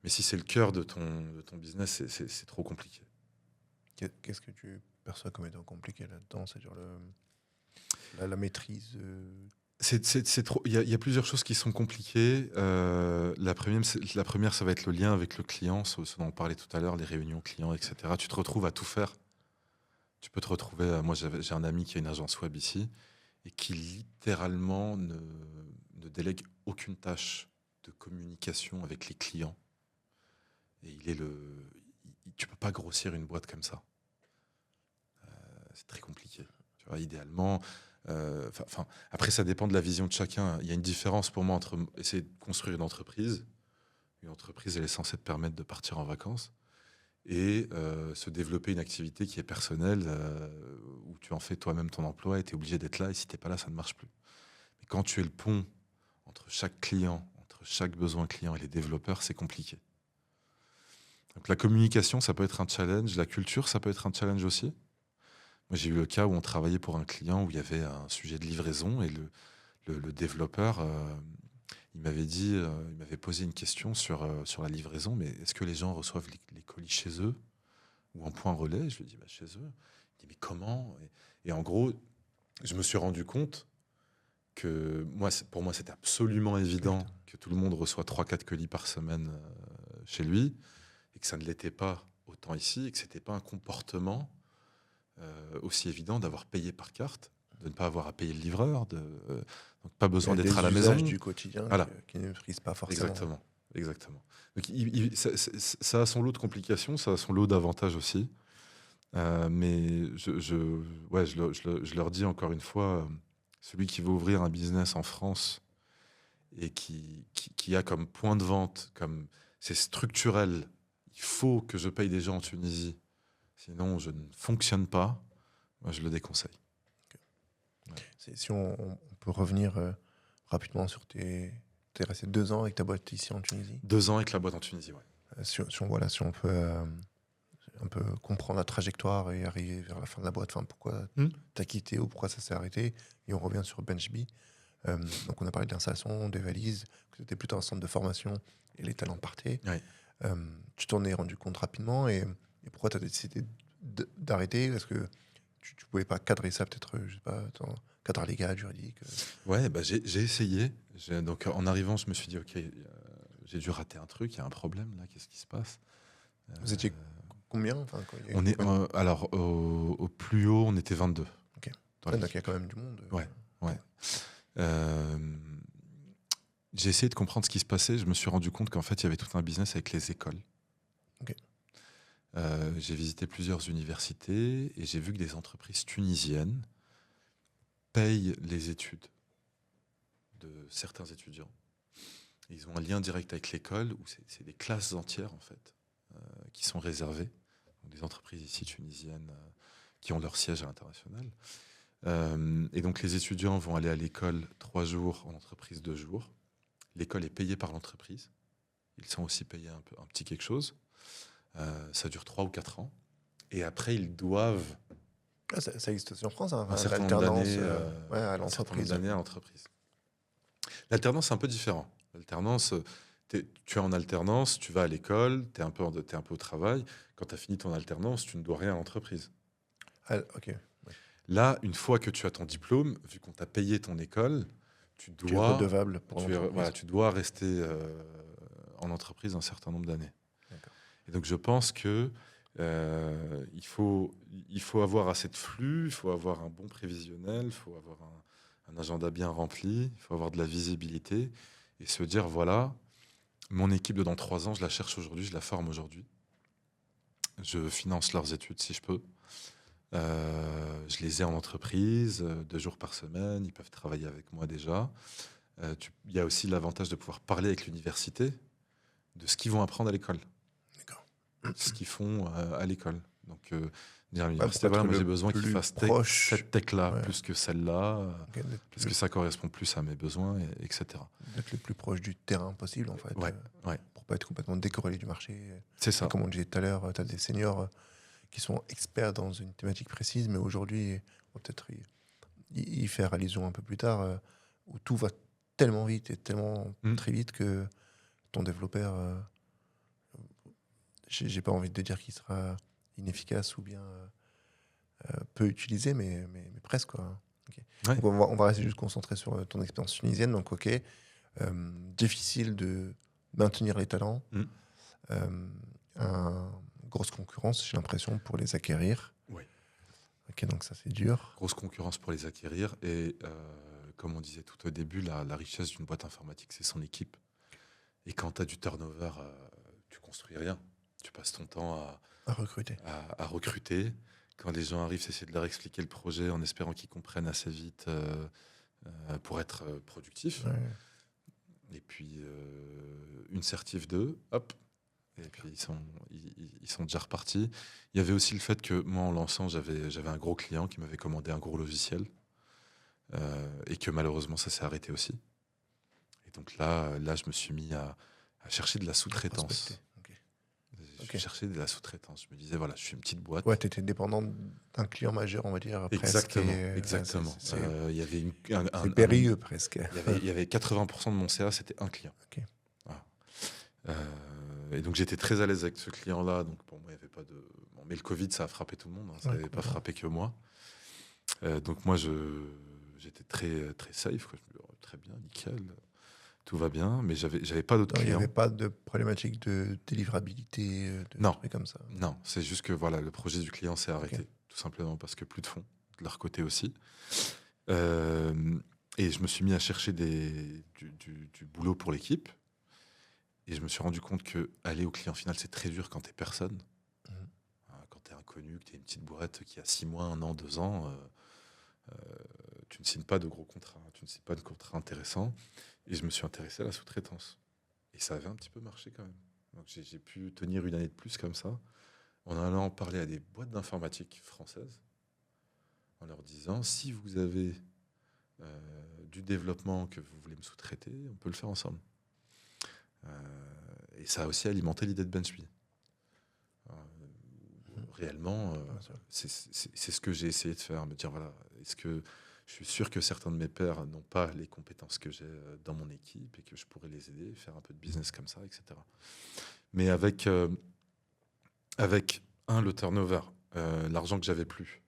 Speaker 2: Mais si c'est le cœur de ton business, c'est trop compliqué.
Speaker 1: Qu'est-ce que tu perçois comme étant compliqué là-dedans? C'est-à-dire la maîtrise.
Speaker 2: C'est trop. Il y a plusieurs choses qui sont compliquées. La première, ça va être le lien avec le client, ce dont on parlait tout à l'heure, les réunions clients, etc. Tu te retrouves à tout faire. Tu peux te retrouver. Moi, j'ai un ami qui a une agence web ici et qui littéralement ne délègue aucune tâche de communication avec les clients. Et tu peux pas grossir une boîte comme ça. C'est très compliqué. Tu vois, idéalement. Après, ça dépend de la vision de chacun. Il y a une différence pour moi entre essayer de construire une entreprise. Une entreprise, elle est censée te permettre de partir en vacances et se développer une activité qui est personnelle, où tu en fais toi-même ton emploi et tu es obligé d'être là. Et si tu n'es pas là, ça ne marche plus. Mais quand tu es le pont entre chaque client, entre chaque besoin client et les développeurs, c'est compliqué. Donc la communication, ça peut être un challenge. La culture, ça peut être un challenge aussi. Moi, j'ai eu le cas où on travaillait pour un client où il y avait un sujet de livraison et le développeur, il m'avait posé une question sur la livraison, mais est-ce que les gens reçoivent les colis chez eux ou en point relais? Je lui ai dit, chez eux. Il dit, mais comment? Et en gros, je me suis rendu compte que pour moi, c'était absolument évident que tout le monde reçoit 3-4 colis par semaine chez lui et que ça ne l'était pas autant ici et que ce n'était pas un comportement aussi évident d'avoir payé par carte, de ne pas avoir à payer le livreur, donc pas besoin d'être à la maison.
Speaker 1: Du quotidien voilà. qui ne maîtrisent pas forcément.
Speaker 2: Exactement. Donc, ça a son lot de complications, ça a son lot d'avantages aussi. Mais je leur dis encore une fois, celui qui veut ouvrir un business en France et qui a comme point de vente, comme c'est structurel, il faut que je paye des gens en Tunisie, sinon je ne fonctionne pas, moi je le déconseille.
Speaker 1: Okay. Ouais. Si on peut revenir rapidement sur t'es resté 2 ans avec ta boîte ici en Tunisie.
Speaker 2: 2 ans avec la boîte en Tunisie, ouais.
Speaker 1: Si on peut un peu comprendre la trajectoire et arriver vers la fin de la boîte, enfin, pourquoi t'as quitté ou pourquoi ça s'est arrêté, et on revient sur BenchBee. Donc on a parlé d'installation, des valises, que c'était plutôt un centre de formation et les talents partaient.
Speaker 2: Ouais.
Speaker 1: Tu t'en es rendu compte rapidement et pourquoi tu as décidé d'arrêter? Est-ce que tu pouvais pas cadrer ça peut-être, je sais pas, cadre légal, juridique?
Speaker 2: Ouais, j'ai essayé. Donc en arrivant, je me suis dit, ok, j'ai dû rater un truc, il y a un problème là, qu'est-ce qui se passe?
Speaker 1: Vous étiez combien?
Speaker 2: On est, alors au plus haut, on était 22.
Speaker 1: Okay. Donc il y a quand même du monde.
Speaker 2: Ouais. J'ai essayé de comprendre ce qui se passait. Je me suis rendu compte qu'en fait, il y avait tout un business avec les écoles.
Speaker 1: Okay.
Speaker 2: J'ai visité plusieurs universités et j'ai vu que des entreprises tunisiennes payent les études de certains étudiants. Et ils ont un lien direct avec l'école où c'est des classes entières en fait qui sont réservées. Donc, des entreprises ici tunisiennes qui ont leur siège à l'international. Et donc les étudiants vont aller à l'école 3 jours, en entreprise 2 jours. L'école est payée par l'entreprise. Ils sont aussi payés un petit quelque chose. Ça dure 3 ou 4 ans. Et après, ils doivent...
Speaker 1: Ça existe aussi en France, hein,
Speaker 2: un certain nombre d'années à l'entreprise. L'alternance, c'est un peu différent. L'alternance, tu es en alternance, tu vas à l'école, tu es un peu au travail. Quand tu as fini ton alternance, tu ne dois rien à l'entreprise.
Speaker 1: Ok. Ouais.
Speaker 2: Là, une fois que tu as ton diplôme, vu qu'on t'a payé ton école, tu es
Speaker 1: redevable pour
Speaker 2: l'entreprise. Tu dois rester en entreprise un certain nombre d'années. D'accord. Et donc, je pense que Il faut avoir assez de flux, il faut avoir un bon prévisionnel, il faut avoir un agenda bien rempli, il faut avoir de la visibilité et se dire, voilà, mon équipe de dans 3 ans, je la cherche aujourd'hui, je la forme aujourd'hui. Je finance leurs études si je peux. Je les ai en entreprise, 2 jours par semaine, ils peuvent travailler avec moi déjà. Il y a aussi l'avantage de pouvoir parler avec l'université de ce qu'ils vont apprendre à l'école,
Speaker 1: D'accord.
Speaker 2: ce qu'ils font à l'école. Donc, dire à
Speaker 1: Ouais, pour
Speaker 2: l'université,
Speaker 1: être
Speaker 2: voilà, moi
Speaker 1: le
Speaker 2: j'ai besoin qu'ils
Speaker 1: plus
Speaker 2: fassent
Speaker 1: proche,
Speaker 2: cette tech-là
Speaker 1: ouais,
Speaker 2: plus que celle-là,
Speaker 1: ok,
Speaker 2: parce que ça correspond plus à mes besoins, etc.
Speaker 1: d'être le plus proche du terrain possible, en fait,
Speaker 2: Ouais, ouais,
Speaker 1: pour pas être complètement décorrélé du marché.
Speaker 2: c'est
Speaker 1: Et
Speaker 2: ça.
Speaker 1: comme on disait tout à l'heure, tu as des seniors qui sont experts dans une thématique précise, mais aujourd'hui, on va peut-être y faire allusion un peu plus tard, où tout va tellement vite et tellement
Speaker 2: Mm.
Speaker 1: très vite que ton développeur, j'ai pas envie de dire qu'il sera inefficace ou bien peu utilisé, mais presque, quoi. Ok.
Speaker 2: Ouais.
Speaker 1: Donc on va rester juste concentré sur ton expérience tunisienne. Donc, ok, difficile de maintenir les talents,
Speaker 2: Mm.
Speaker 1: grosse concurrence, j'ai l'impression, pour les acquérir.
Speaker 2: Ouais.
Speaker 1: Ok, donc ça, c'est dur.
Speaker 2: Grosse concurrence pour les acquérir et comme on disait tout au début, la richesse d'une boîte informatique, c'est son équipe. Et quand tu as du turnover, tu construis rien. Tu passes ton temps
Speaker 1: À recruter.
Speaker 2: à recruter. Quand les gens arrivent, c'est essayer de leur expliquer le projet en espérant qu'ils comprennent assez vite pour être productifs.
Speaker 1: Ouais.
Speaker 2: Et puis, une certif 2, hop, et puis ils sont déjà repartis. Il y avait aussi le fait que moi, en lançant, j'avais un gros client qui m'avait commandé un gros logiciel et que malheureusement, ça s'est arrêté aussi. Et donc là, je me suis mis à chercher de la sous-traitance.
Speaker 1: Prospecter. Ok.
Speaker 2: Je
Speaker 1: Ok.
Speaker 2: cherchais de la sous-traitance. Je me disais, voilà, je suis une petite boîte.
Speaker 1: Ouais, tu étais dépendant d'un client majeur, on va dire, presque.
Speaker 2: Exactement,
Speaker 1: et,
Speaker 2: exactement. Il y avait
Speaker 1: c'est périlleux, presque.
Speaker 2: il y avait 80% de mon CA, c'était un client.
Speaker 1: Ok.
Speaker 2: Voilà. Et donc j'étais très à l'aise avec ce client-là. Donc pour moi, il n'y avait pas de. Bon, mais le Covid, ça a frappé tout le monde. Hein, ça
Speaker 1: Ouais,
Speaker 2: n'avait pas
Speaker 1: complètement.
Speaker 2: frappé que moi. Donc moi, j'étais très, très safe. Quoi. Je me dis, oh, très bien, nickel. Tout va bien. Mais j'avais pas d'autres
Speaker 1: Il n'y
Speaker 2: clients.
Speaker 1: avait pas de problématique de délivrabilité, de
Speaker 2: Non.
Speaker 1: trucs comme ça.
Speaker 2: Non, c'est juste que voilà, le projet du client s'est arrêté.
Speaker 1: Ok.
Speaker 2: Tout simplement parce que plus de fonds, de leur côté aussi. Et je me suis mis à chercher du boulot pour l'équipe. Et je me suis rendu compte que aller au client final, c'est très dur quand t'es personne.
Speaker 1: Mhm.
Speaker 2: Quand t'es inconnu, que t'es une petite boîte qui a 6 mois, 1 an, 2 ans, tu ne signes pas de gros contrats, tu ne signes pas de contrats intéressants. Et je me suis intéressé à la sous-traitance. Et ça avait un petit peu marché quand même. Donc j'ai pu tenir une année de plus comme ça, en allant parler à des boîtes d'informatique françaises, en leur disant, si vous avez du développement que vous voulez me sous-traiter, on peut le faire ensemble. Et ça a aussi alimenté l'idée de Benchbee. Réellement, c'est ce que j'ai essayé de faire, me dire, voilà, est-ce que je suis sûr que certains de mes pairs n'ont pas les compétences que j'ai dans mon équipe et que je pourrais les aider, faire un peu de business comme ça, etc. Mais avec le turnover, l'argent que j'avais plus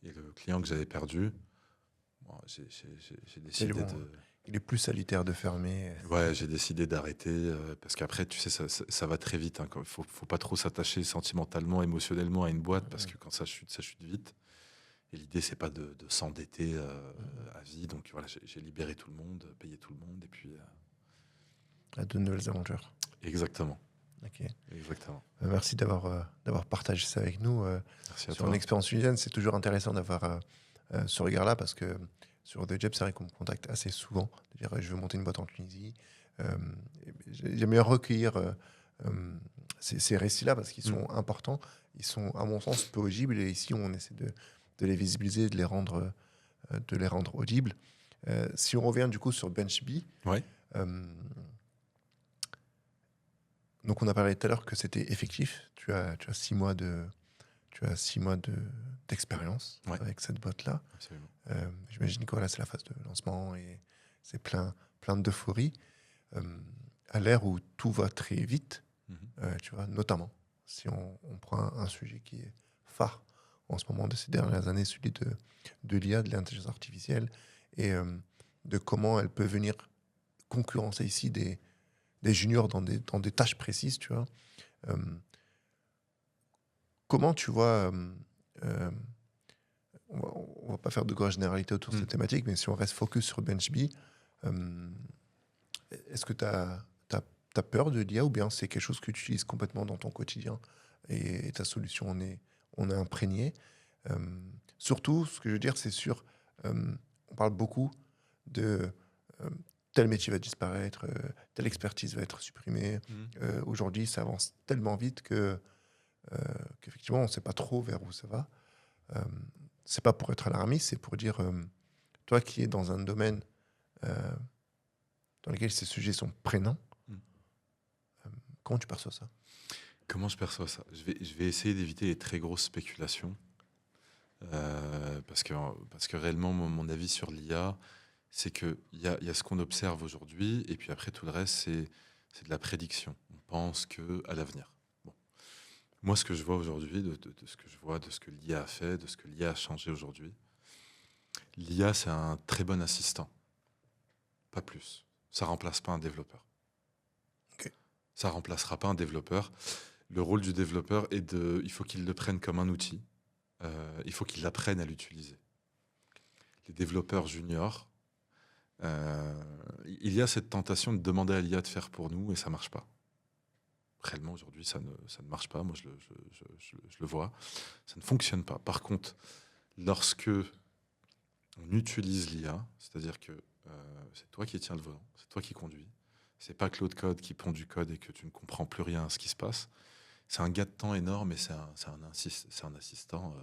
Speaker 2: et le client que j'avais perdu, bon, j'ai décidé
Speaker 1: bon,
Speaker 2: de...
Speaker 1: il est plus salutaire de fermer.
Speaker 2: Ouais, j'ai décidé d'arrêter parce qu'après, tu sais, ça va très vite. Il faut pas trop s'attacher sentimentalement, émotionnellement à une boîte parce que quand ça chute vite. Et l'idée, c'est pas de s'endetter à vie. Donc voilà, j'ai libéré tout le monde, payé tout le monde. Et puis.
Speaker 1: À de nouvelles aventures.
Speaker 2: Exactement.
Speaker 1: Ok.
Speaker 2: Exactement.
Speaker 1: Merci d'avoir partagé ça avec nous.
Speaker 2: Merci à
Speaker 1: Sur
Speaker 2: toi.
Speaker 1: une expérience tunisienne, c'est toujours intéressant d'avoir ce regard-là parce que sur The Jeb, c'est vrai qu'on me contacte assez souvent. C'est-à-dire, je veux monter une boîte en Tunisie. J'aime bien recueillir ces récits-là parce qu'ils sont importants. Ils sont, à mon sens, peu audibles. Et ici, on essaie de les visibiliser, de les rendre audibles. Si on revient du coup sur Benchbee,
Speaker 2: Ouais.
Speaker 1: donc on a parlé tout à l'heure que c'était effectif. Tu as 6 mois d'expérience
Speaker 2: Ouais.
Speaker 1: avec cette boîte-là.
Speaker 2: Absolument.
Speaker 1: J'imagine que voilà, c'est la phase de lancement et c'est plein d'euphorie. À l'ère où tout va très vite, tu vois, notamment si on prend un sujet qui est phare en ce moment de ces dernières années, celui de l'IA, de l'intelligence artificielle, et de comment elle peut venir concurrencer ici des juniors dans des tâches précises, tu vois. comment tu vois, on va pas faire de grosses généralités autour de cette thématique, mais si on reste focus sur BenchBee, est-ce que tu as peur de l'IA ou bien c'est quelque chose que tu utilises complètement dans ton quotidien et ta solution on est imprégné. Surtout, ce que je veux dire, c'est sur, on parle beaucoup de tel métier va disparaître, telle expertise va être supprimée. Aujourd'hui, ça avance tellement vite qu'effectivement, on ne sait pas trop vers où ça va. C'est pas pour être alarmiste, c'est pour dire, toi qui es dans un domaine dans lequel ces sujets sont prégnants, comment tu perçois ça?
Speaker 2: Comment je perçois ça? Je vais essayer d'éviter les très grosses spéculations. Parce que réellement, mon avis sur l'IA, c'est qu'il y a ce qu'on observe aujourd'hui, et puis après, tout le reste, c'est de la prédiction. On pense qu'à l'avenir. Bon. Moi, ce que je vois aujourd'hui, de ce que je vois, de ce que l'IA a fait, de ce que l'IA a changé aujourd'hui, l'IA, c'est un très bon assistant. Pas plus. Ça ne remplace pas un développeur.
Speaker 1: Okay.
Speaker 2: Ça ne remplacera pas un développeur. Le rôle du développeur est il faut qu'il le prenne comme un outil. Il faut qu'il apprenne à l'utiliser. Les développeurs juniors, il y a cette tentation de demander à l'IA de faire pour nous et ça ne marche pas. Réellement, aujourd'hui, ça ne marche pas. Moi, je le vois. Ça ne fonctionne pas. Par contre, lorsque on utilise l'IA, c'est-à-dire que c'est toi qui tiens le volant, c'est toi qui conduis, c'est pas Claude Code qui pond du code et que tu ne comprends plus rien à ce qui se passe. C'est un gain de temps énorme et c'est un assistant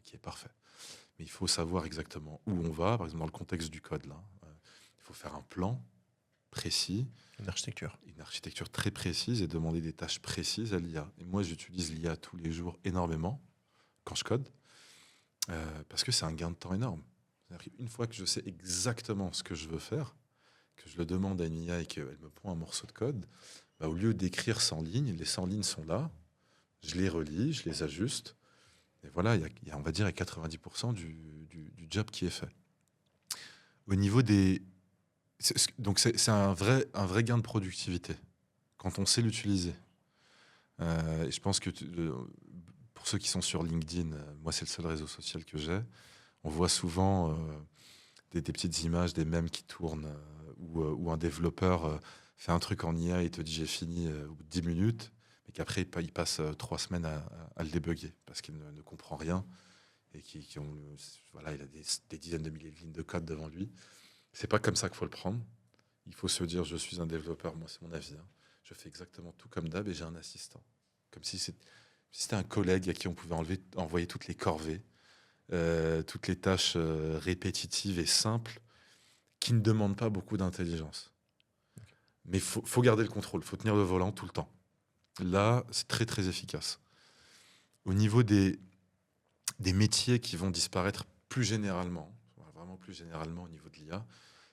Speaker 2: qui est parfait. Mais il faut savoir exactement où on va, par exemple dans le contexte du code. Là, il faut faire un plan précis.
Speaker 1: Une architecture
Speaker 2: très précise et demander des tâches précises à l'IA. Et moi, j'utilise l'IA tous les jours énormément quand je code parce que c'est un gain de temps énorme. Une fois que je sais exactement ce que je veux faire, que je le demande à une IA et qu'elle me prend un morceau de code, bah, au lieu d'écrire 100 lignes, les 100 lignes sont là, je les relis, je les ajuste, et voilà, on va dire, il y a 90% du job qui est fait. Au niveau des... Donc c'est un vrai gain de productivité, quand on sait l'utiliser. Et je pense que pour ceux qui sont sur LinkedIn, moi c'est le seul réseau social que j'ai, on voit souvent des petites images, des mèmes qui tournent, où un développeur fait un truc en IA et te dit j'ai fini au bout de 10 minutes, mais qu'après il passe 3 semaines à le débugger parce qu'il ne comprend rien et voilà, il a des dizaines de milliers de lignes de code devant lui. C'est pas comme ça qu'il faut le prendre. Il faut se dire je suis un développeur, moi c'est mon avis. Hein. Je fais exactement tout comme d'hab et j'ai un assistant. Comme si c'était un collègue à qui on pouvait envoyer toutes les corvées, toutes les tâches répétitives et simples qui ne demandent pas beaucoup d'intelligence. Mais il faut garder le contrôle, il faut tenir le volant tout le temps. Là, c'est très, très efficace. Au niveau des métiers qui vont disparaître plus généralement, vraiment plus généralement au niveau de l'IA,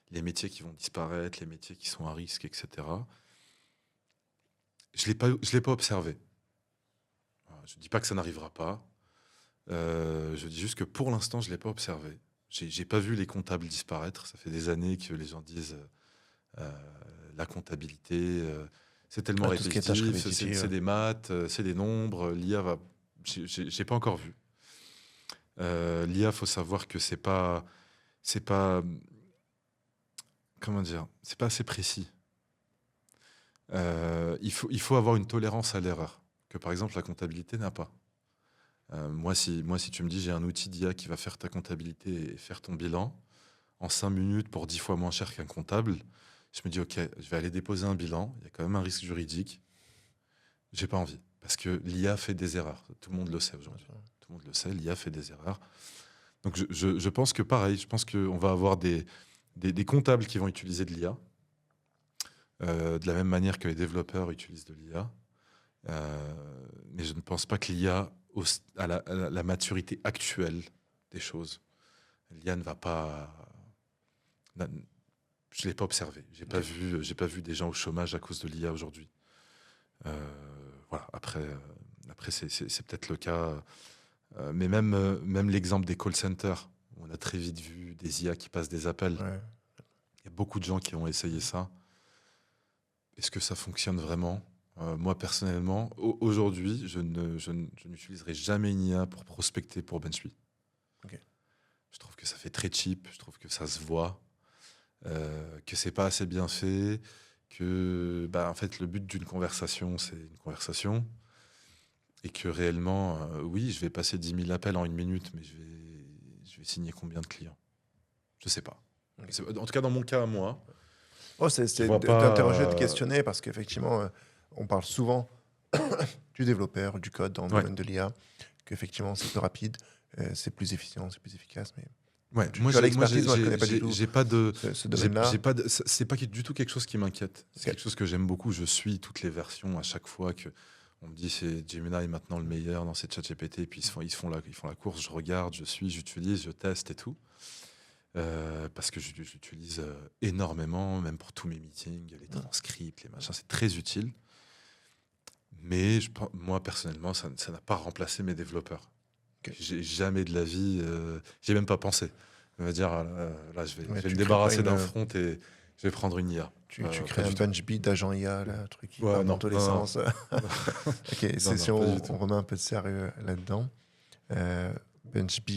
Speaker 2: les métiers qui vont disparaître, les métiers qui sont à risque, etc., je ne l'ai pas observé. Je ne dis pas que ça n'arrivera pas. Je dis juste que pour l'instant, je ne l'ai pas observé. J'ai pas vu les comptables disparaître. Ça fait des années que les gens disent la comptabilité, c'est tellement répétitif, c'est des maths, c'est des nombres. L'IA va... J'ai pas encore vu. L'IA, faut savoir que c'est pas comment dire, c'est pas assez précis. Il faut avoir une tolérance à l'erreur que par exemple la comptabilité n'a pas. Moi, si tu me dis j'ai un outil d'IA qui va faire ta comptabilité et faire ton bilan en 5 minutes pour 10 fois moins cher qu'un comptable, je me dis ok, je vais aller déposer un bilan, il y a quand même un risque juridique. J'ai pas envie, parce que l'IA fait des erreurs. Tout le monde le sait aujourd'hui. Tout le monde le sait, l'IA fait des erreurs. Donc je pense que pareil, je pense qu'on va avoir des comptables qui vont utiliser de l'IA, de la même manière que les développeurs utilisent de l'IA. Mais je ne pense pas que l'IA, à la maturité actuelle des choses, l'IA ne va pas... Je ne l'ai pas observé. J'ai pas vu des gens au chômage à cause de l'IA aujourd'hui. Voilà. Après c'est peut-être le cas. Mais même l'exemple des call centers, où on a très vite vu des IA qui passent des appels.
Speaker 1: Ouais.
Speaker 2: Il y a beaucoup de gens qui ont essayé ça. Est-ce que ça fonctionne vraiment ? Moi, personnellement, aujourd'hui, je n'utiliserai jamais une IA pour prospecter pour Benchly.
Speaker 1: Ok.
Speaker 2: Je trouve que ça fait très cheap, je trouve que ça se voit, que c'est pas assez bien fait, que en fait, le but d'une conversation, c'est une conversation, et que réellement, oui, je vais passer 10 000 appels en 1 minute, mais je vais signer combien de clients? Je sais pas.
Speaker 1: Ok.
Speaker 2: Je sais pas. En tout cas, dans mon cas, moi,
Speaker 1: Oh,
Speaker 2: je
Speaker 1: c'est
Speaker 2: vois
Speaker 1: d'interroger, de
Speaker 2: pas.
Speaker 1: questionner, parce qu'effectivement, on parle souvent du développeur, du code dans le
Speaker 2: Ouais.
Speaker 1: domaine de l'IA, qu'effectivement, c'est plus rapide, c'est plus efficient, c'est plus efficace. Mais
Speaker 2: Ouais,
Speaker 1: tu as l'expertise, moi, je ne connais pas du tout
Speaker 2: j'ai pas de,
Speaker 1: ce
Speaker 2: j'ai
Speaker 1: domaine-là.
Speaker 2: pas de, c'est pas du tout quelque chose qui m'inquiète. C'est
Speaker 1: Ok.
Speaker 2: quelque chose que j'aime beaucoup. Je suis toutes les versions à chaque fois que on me dit c'est Gemini est maintenant le meilleur dans ces ChatGPT, et puis ils font la course. Je regarde, j'utilise, je teste et tout. Parce que j'utilise énormément, même pour tous mes meetings, les transcripts, les machins, c'est très utile. Mais moi, personnellement, ça n'a pas remplacé mes développeurs.
Speaker 1: Ok.
Speaker 2: J'ai jamais de la vie, j'y ai même pas pensé. On va dire, là, je
Speaker 1: Mais
Speaker 2: vais me
Speaker 1: tu crées pas
Speaker 2: débarrasser d'un front et je vais prendre une IA.
Speaker 1: tu
Speaker 2: Pas
Speaker 1: crées un
Speaker 2: du tout.
Speaker 1: bunch beat d'agent IA, là, un truc qui
Speaker 2: Ouais,
Speaker 1: part dans
Speaker 2: non,
Speaker 1: tous les
Speaker 2: non,
Speaker 1: sens.
Speaker 2: non,
Speaker 1: Ok,
Speaker 2: non,
Speaker 1: si
Speaker 2: non, pas du
Speaker 1: on
Speaker 2: tout.
Speaker 1: remet un peu de sérieux là-dedans, BenchB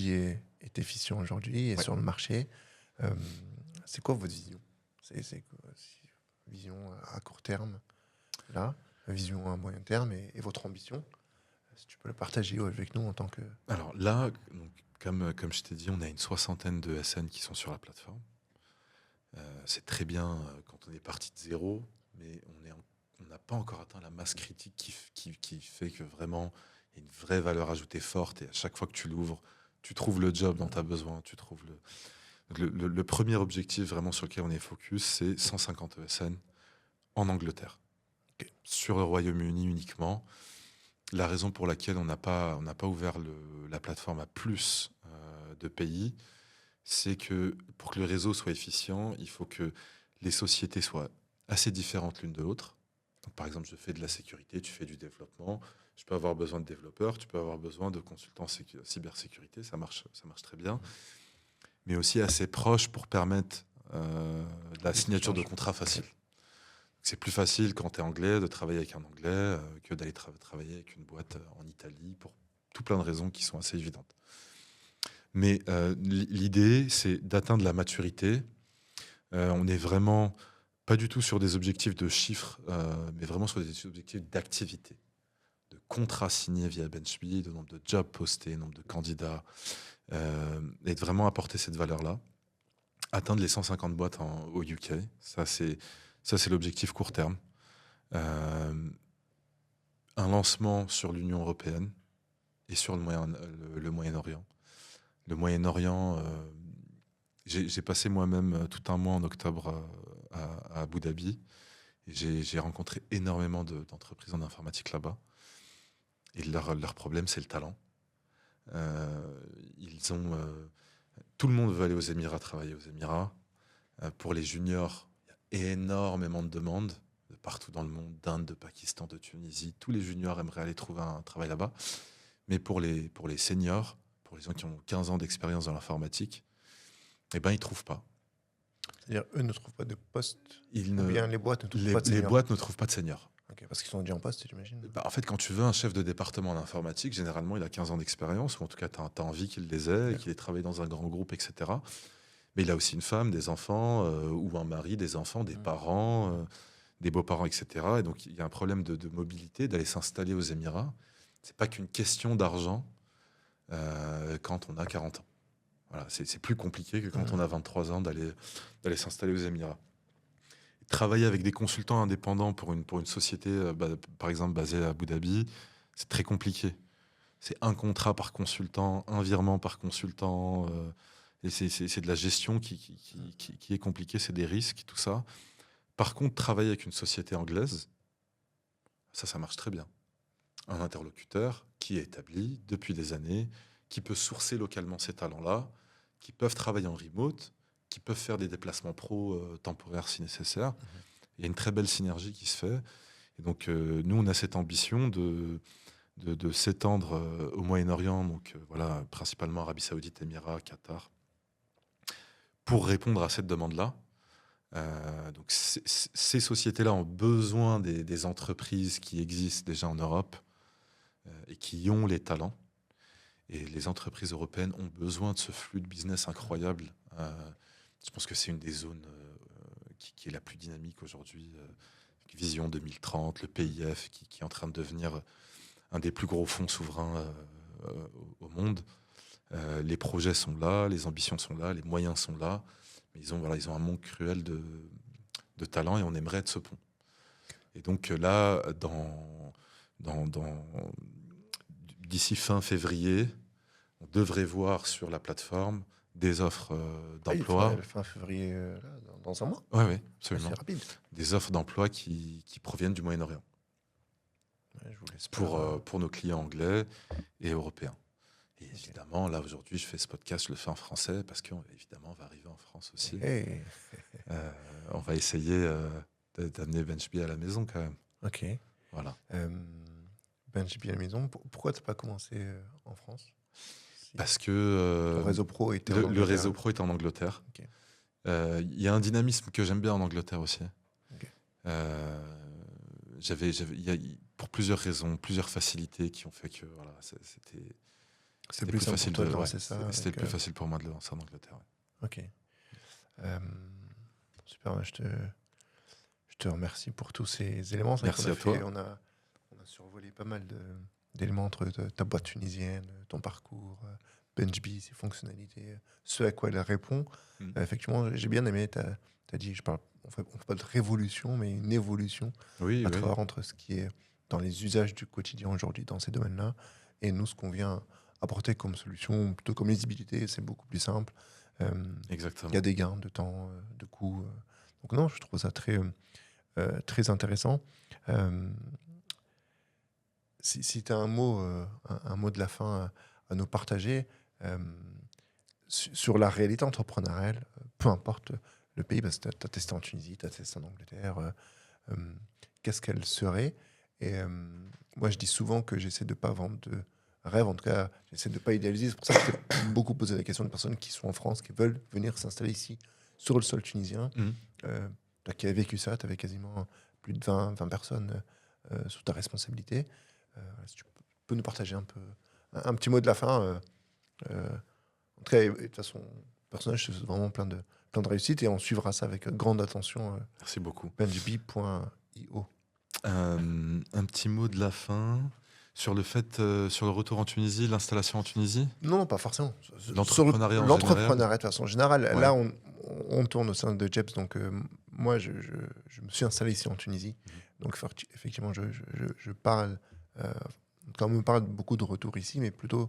Speaker 1: est efficient aujourd'hui et
Speaker 2: Ouais.
Speaker 1: sur le marché. Euh, c'est quoi votre vision? C'est quoi, vision à court terme, là, vision à moyen terme et votre ambition? Si tu peux le partager avec nous en tant que...
Speaker 2: Alors là, donc, comme je t'ai dit, on a une soixantaine de SN qui sont sur la plateforme. C'est très bien quand on est parti de zéro, mais on n'a pas encore atteint la masse critique qui fait que vraiment il y a une vraie valeur ajoutée forte, et à chaque fois que tu l'ouvres, tu trouves le job dont tu as besoin, tu trouves le premier objectif vraiment sur lequel on est focus, c'est 150 ESN en Angleterre.
Speaker 1: Ok.
Speaker 2: Sur le Royaume-Uni uniquement. La raison pour laquelle on n'a pas ouvert la plateforme à plus de pays, c'est que pour que le réseau soit efficient, il faut que les sociétés soient assez différentes l'une de l'autre. Donc, par exemple, je fais de la sécurité, tu fais du développement. Je peux avoir besoin de développeurs, tu peux avoir besoin de consultants cybersécurité, ça marche très bien. Mais aussi assez proche pour permettre la
Speaker 1: Des
Speaker 2: signature de
Speaker 1: échanges.
Speaker 2: contrats facile. C'est plus facile quand tu es anglais de travailler avec un anglais que d'aller travailler avec une boîte en Italie pour tout plein de raisons qui sont assez évidentes. Mais l'idée, c'est d'atteindre la maturité. On n'est vraiment pas du tout sur des objectifs de chiffres, mais vraiment sur des objectifs d'activité, de contrats signés via Benchly, de nombre de jobs postés, nombre de candidats, et de vraiment apporter cette valeur-là. Atteindre les 150 boîtes au UK, ça c'est l'objectif court terme. Un lancement sur l'Union européenne et sur le Moyen-Orient. Le Moyen-Orient, j'ai passé moi-même tout un mois en octobre à Abu Dhabi. J'ai rencontré énormément d'entreprises en informatique là-bas. Et leur problème, c'est le talent. Tout le monde veut aller aux Émirats, travailler aux Émirats. Pour les juniors, il y a énormément de demandes de partout dans le monde, d'Inde, de Pakistan, de Tunisie. Tous les juniors aimeraient aller trouver un travail là-bas. Mais pour les seniors, pour les gens qui ont 15 ans d'expérience dans l'informatique, eh ben, ils ne trouvent pas.
Speaker 1: C'est-à-dire, eux ne trouvent pas de poste,
Speaker 2: Ils
Speaker 1: ou
Speaker 2: ne,
Speaker 1: bien les boîtes ne trouvent
Speaker 2: les,
Speaker 1: pas de
Speaker 2: les
Speaker 1: seniors.
Speaker 2: boîtes ne trouvent pas de seniors.
Speaker 1: Ok, parce qu'ils sont déjà en poste, j'imagine.
Speaker 2: En fait, quand tu veux un chef de département en informatique, généralement, il a 15 ans d'expérience, ou en tout cas, tu as envie qu'il les ait, et qu'il ait travaillé dans un grand groupe, etc. Mais il a aussi une femme, des enfants, ou un mari, des enfants, des parents, des beaux-parents, etc. Et donc, il y a un problème de mobilité, d'aller s'installer aux Émirats. C'est pas qu'une question d'argent quand on a 40 ans. Voilà, c'est plus compliqué que quand on a 23 ans d'aller s'installer aux Émirats. Travailler avec des consultants indépendants pour une société, par exemple, basée à Abu Dhabi, c'est très compliqué. C'est un contrat par consultant, un virement par consultant. Et c'est de la gestion qui est compliquée, c'est des risques, tout ça. Par contre, travailler avec une société anglaise, ça marche très bien. Un interlocuteur qui est établi depuis des années, qui peut sourcer localement ces talents-là, qui peuvent travailler en remote, qui peuvent faire des déplacements pro temporaires si nécessaire. Il y a une très belle synergie qui se fait. Et donc, nous, on a cette ambition de s'étendre au Moyen-Orient, donc voilà, principalement Arabie Saoudite, Émirats, Qatar, pour répondre à cette demande-là. Donc ces sociétés-là ont besoin des entreprises qui existent déjà en Europe et qui ont les talents. Et les entreprises européennes ont besoin de ce flux de business incroyable. Je pense que c'est une des zones qui est la plus dynamique aujourd'hui. Vision 2030, le PIF qui est en train de devenir un des plus gros fonds souverains au monde. Les projets sont là, les ambitions sont là, les moyens sont là. Mais ils ont un manque cruel de talent et on aimerait être ce pont. Et donc là, d'ici fin février, on devrait voir sur la plateforme des offres d'emploi.
Speaker 1: Fin février, là, dans un mois.
Speaker 2: Oui, absolument.
Speaker 1: C'est rapide.
Speaker 2: Des offres d'emploi qui proviennent du Moyen-Orient.
Speaker 1: Ouais, je vous l'espère.
Speaker 2: Pour nos clients anglais et européens. Et évidemment, là, aujourd'hui, je fais ce podcast, je le fais en français parce qu'évidemment, on va arriver en France aussi.
Speaker 1: Hey.
Speaker 2: On va essayer d'amener BenchBee à la maison quand même.
Speaker 1: Ok.
Speaker 2: Voilà.
Speaker 1: BenchBee à la maison, pourquoi tu n'as pas commencé en France?
Speaker 2: Parce que
Speaker 1: le réseau pro était en
Speaker 2: le
Speaker 1: Angleterre.
Speaker 2: réseau pro est en Angleterre.
Speaker 1: Ok.
Speaker 2: Y a un dynamisme que j'aime bien en Angleterre aussi.
Speaker 1: Ok.
Speaker 2: Pour plusieurs raisons, plusieurs facilités qui ont fait que voilà, c'était plus facile
Speaker 1: de lancer ça.
Speaker 2: C'était plus facile pour moi de le lancer en Angleterre. Ouais.
Speaker 1: Ok. Super, je te remercie pour tous ces éléments.
Speaker 2: Merci à toi.
Speaker 1: On a survolé pas mal d'éléments entre ta boîte tunisienne, ton parcours, BenchBee, ses fonctionnalités, ce à quoi elle répond. Effectivement, j'ai bien aimé, tu as dit, on fait pas de révolution, mais une évolution à travers entre ce qui est dans les usages du quotidien aujourd'hui dans ces domaines-là, et nous, ce qu'on vient apporter comme solution, plutôt comme lisibilité, c'est beaucoup plus simple.
Speaker 2: Exactement.
Speaker 1: Il y a des gains de temps, de coûts. Donc non, je trouve ça très, très intéressant. Si tu as un mot de la fin à nous partager sur la réalité entrepreneuriale, peu importe le pays, parce que tu as testé en Tunisie, tu as testé en Angleterre, qu'est-ce qu'elle serait? Et moi, je dis souvent que j'essaie de ne pas vendre de rêve, en tout cas, j'essaie de ne pas idéaliser. C'est pour ça que j'ai beaucoup posé la question de personnes qui sont en France, qui veulent venir s'installer ici, sur le sol tunisien. Toi qui as vécu ça, tu avais quasiment plus de 20 personnes sous ta responsabilité. Si tu peux nous partager un petit mot de la fin. En tout cas, de toute façon, personnage, je te souhaite vraiment plein de réussite et on suivra ça avec grande attention.
Speaker 2: Merci beaucoup.
Speaker 1: BenchBee.io.
Speaker 2: Un petit mot de la fin sur le retour en Tunisie, l'installation en Tunisie.
Speaker 1: Non, pas forcément.
Speaker 2: L'entrepreneuriat en
Speaker 1: l'entrepreneuriat de façon générale.
Speaker 2: Ouais.
Speaker 1: Là, on tourne au sein de Jeps, donc moi, je me suis installé ici en Tunisie. Donc effectivement, je parle. Quand on me parle beaucoup de retour ici, mais plutôt,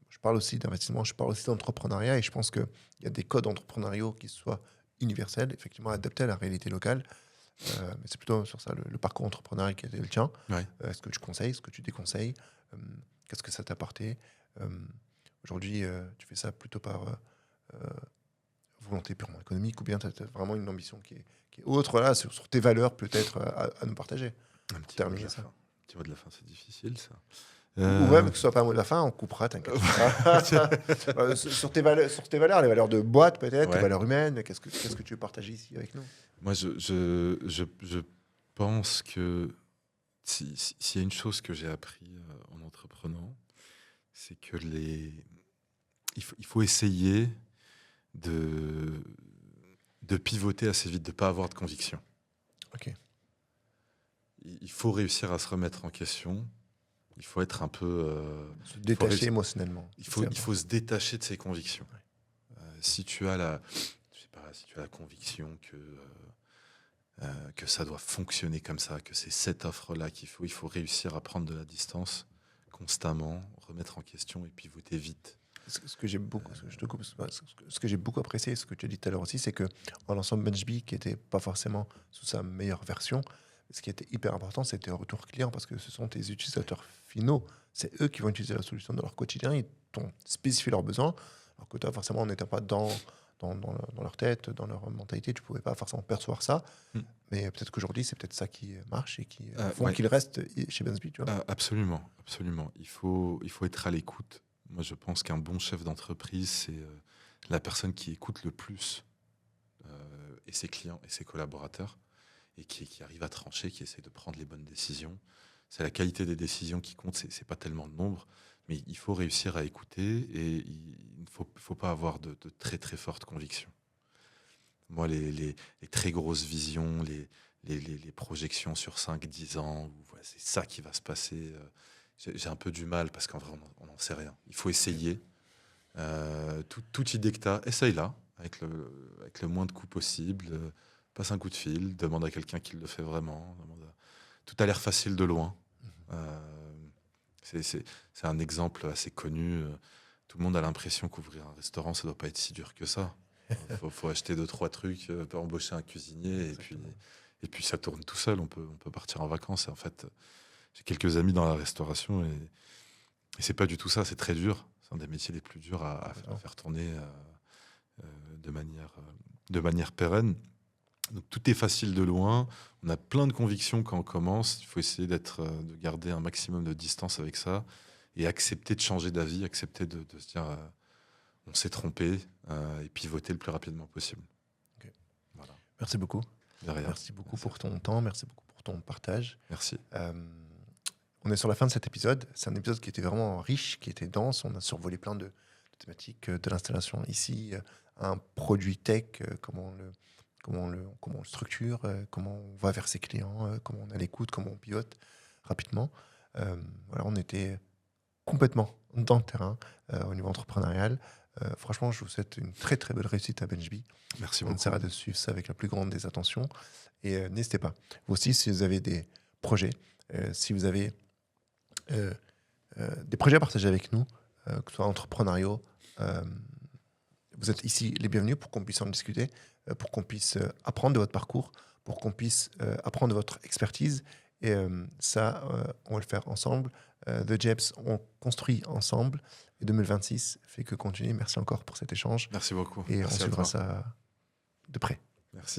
Speaker 1: je parle aussi d'investissement, je parle aussi d'entrepreneuriat, et je pense qu'il y a des codes entrepreneuriaux qui soient universels, effectivement adaptés à la réalité locale. Mais c'est plutôt sur ça, le parcours entrepreneurial qui était le tien.
Speaker 2: Ouais.
Speaker 1: Est-ce que tu conseilles, est-ce que tu déconseilles, qu'est-ce que ça t'a apporté? Aujourd'hui, tu fais ça plutôt par volonté purement économique, ou bien tu as vraiment une ambition qui est autre, là, sur tes valeurs peut-être à nous partager?
Speaker 2: Un petit
Speaker 1: terminer ça.
Speaker 2: Un petit mot de la fin, c'est difficile ça.
Speaker 1: Ou même que ce soit pas un mot de la fin, on coupera, t'inquiète pas. sur tes valeurs, les valeurs de boîte peut-être, les valeurs humaines, qu'est-ce que tu veux partager ici avec nous?
Speaker 2: Moi, je pense que s'il y a une chose que j'ai appris en entreprenant, c'est que il faut essayer de pivoter assez vite, de ne pas avoir de conviction.
Speaker 1: Ok.
Speaker 2: Il faut réussir à se remettre en question. Il faut être un peu...
Speaker 1: se détacher émotionnellement.
Speaker 2: Il faut se détacher de ses convictions. Ouais. Si tu as la conviction que ça doit fonctionner comme ça, que c'est cette offre-là qu'il faut, il faut réussir à prendre de la distance constamment, remettre en question et pivoter vite.
Speaker 1: Ce que j'ai beaucoup, ce que j'ai beaucoup apprécié, ce que tu as dit tout à l'heure aussi, c'est que en lançant BenchBee, qui n'était pas forcément sous sa meilleure version, ce qui était hyper important, c'était un retour client, parce que ce sont tes utilisateurs finaux. C'est eux qui vont utiliser la solution dans leur quotidien. Ils t'ont spécifié leurs besoins, alors que toi, forcément, on n'était pas dans leur tête, dans leur mentalité. Tu ne pouvais pas forcément percevoir ça. Mais peut-être qu'aujourd'hui, c'est peut-être ça qui marche et qui font qu'ils restent chez BenchBee.
Speaker 2: Absolument, absolument. Il faut être à l'écoute. Moi, je pense qu'un bon chef d'entreprise, c'est la personne qui écoute le plus et ses clients et ses collaborateurs, et qui arrive à trancher, qui essaie de prendre les bonnes décisions. C'est la qualité des décisions qui compte, c'est pas tellement le nombre, mais il faut réussir à écouter et il ne faut pas avoir de très très fortes convictions. Moi, les très grosses visions, les projections sur 5-10 ans, où, voilà, c'est ça qui va se passer, j'ai un peu du mal parce qu'en vrai, on n'en sait rien. Il faut essayer. Toute idée que tu as, essaye-la avec le moins de coups possible. Passe un coup de fil, demande à quelqu'un qui le fait vraiment. Tout a l'air facile de loin. C'est un exemple assez connu. Tout le monde a l'impression qu'ouvrir un restaurant, ça ne doit pas être si dur que ça. Faut acheter 2-3 trucs, embaucher un cuisinier, et puis ça tourne tout seul. On peut partir en vacances. Et en fait, j'ai quelques amis dans la restauration et c'est pas du tout ça. C'est très dur. C'est un des métiers les plus durs à faire tourner de manière pérenne. Donc tout est facile de loin. On a plein de convictions quand on commence. Il faut essayer de garder un maximum de distance avec ça et accepter de changer d'avis, accepter de se dire on s'est trompé et pivoter le plus rapidement possible.
Speaker 1: Okay.
Speaker 2: Voilà.
Speaker 1: Merci beaucoup.
Speaker 2: De rien.
Speaker 1: Merci beaucoup pour ton temps. Merci beaucoup pour ton partage.
Speaker 2: Merci.
Speaker 1: On est sur la fin de cet épisode. C'est un épisode qui était vraiment riche, qui était dense. On a survolé plein de thématiques de l'installation ici, un produit tech, comment on le structure, comment on va vers ses clients, comment on est à l'écoute, comment on pivote rapidement. Voilà, on était complètement dans le terrain au niveau entrepreneurial. Franchement, je vous souhaite une très très belle réussite à Benchbee.
Speaker 2: Merci
Speaker 1: On
Speaker 2: beaucoup.
Speaker 1: essaiera de suivre ça avec la plus grande des attentions. Et n'hésitez pas. Vous aussi, si vous avez des projets, si vous avez des projets à partager avec nous, que ce soit entrepreneuriaux, vous êtes ici les bienvenus pour qu'on puisse en discuter, pour qu'on puisse apprendre de votre parcours, pour qu'on puisse apprendre de votre expertise. Et ça, on va le faire ensemble. The Jebs, on construit ensemble. Et 2026 fait que continuer. Merci encore pour cet échange.
Speaker 2: Merci beaucoup.
Speaker 1: Et
Speaker 2: Merci
Speaker 1: on suivra ça de près.
Speaker 2: Merci.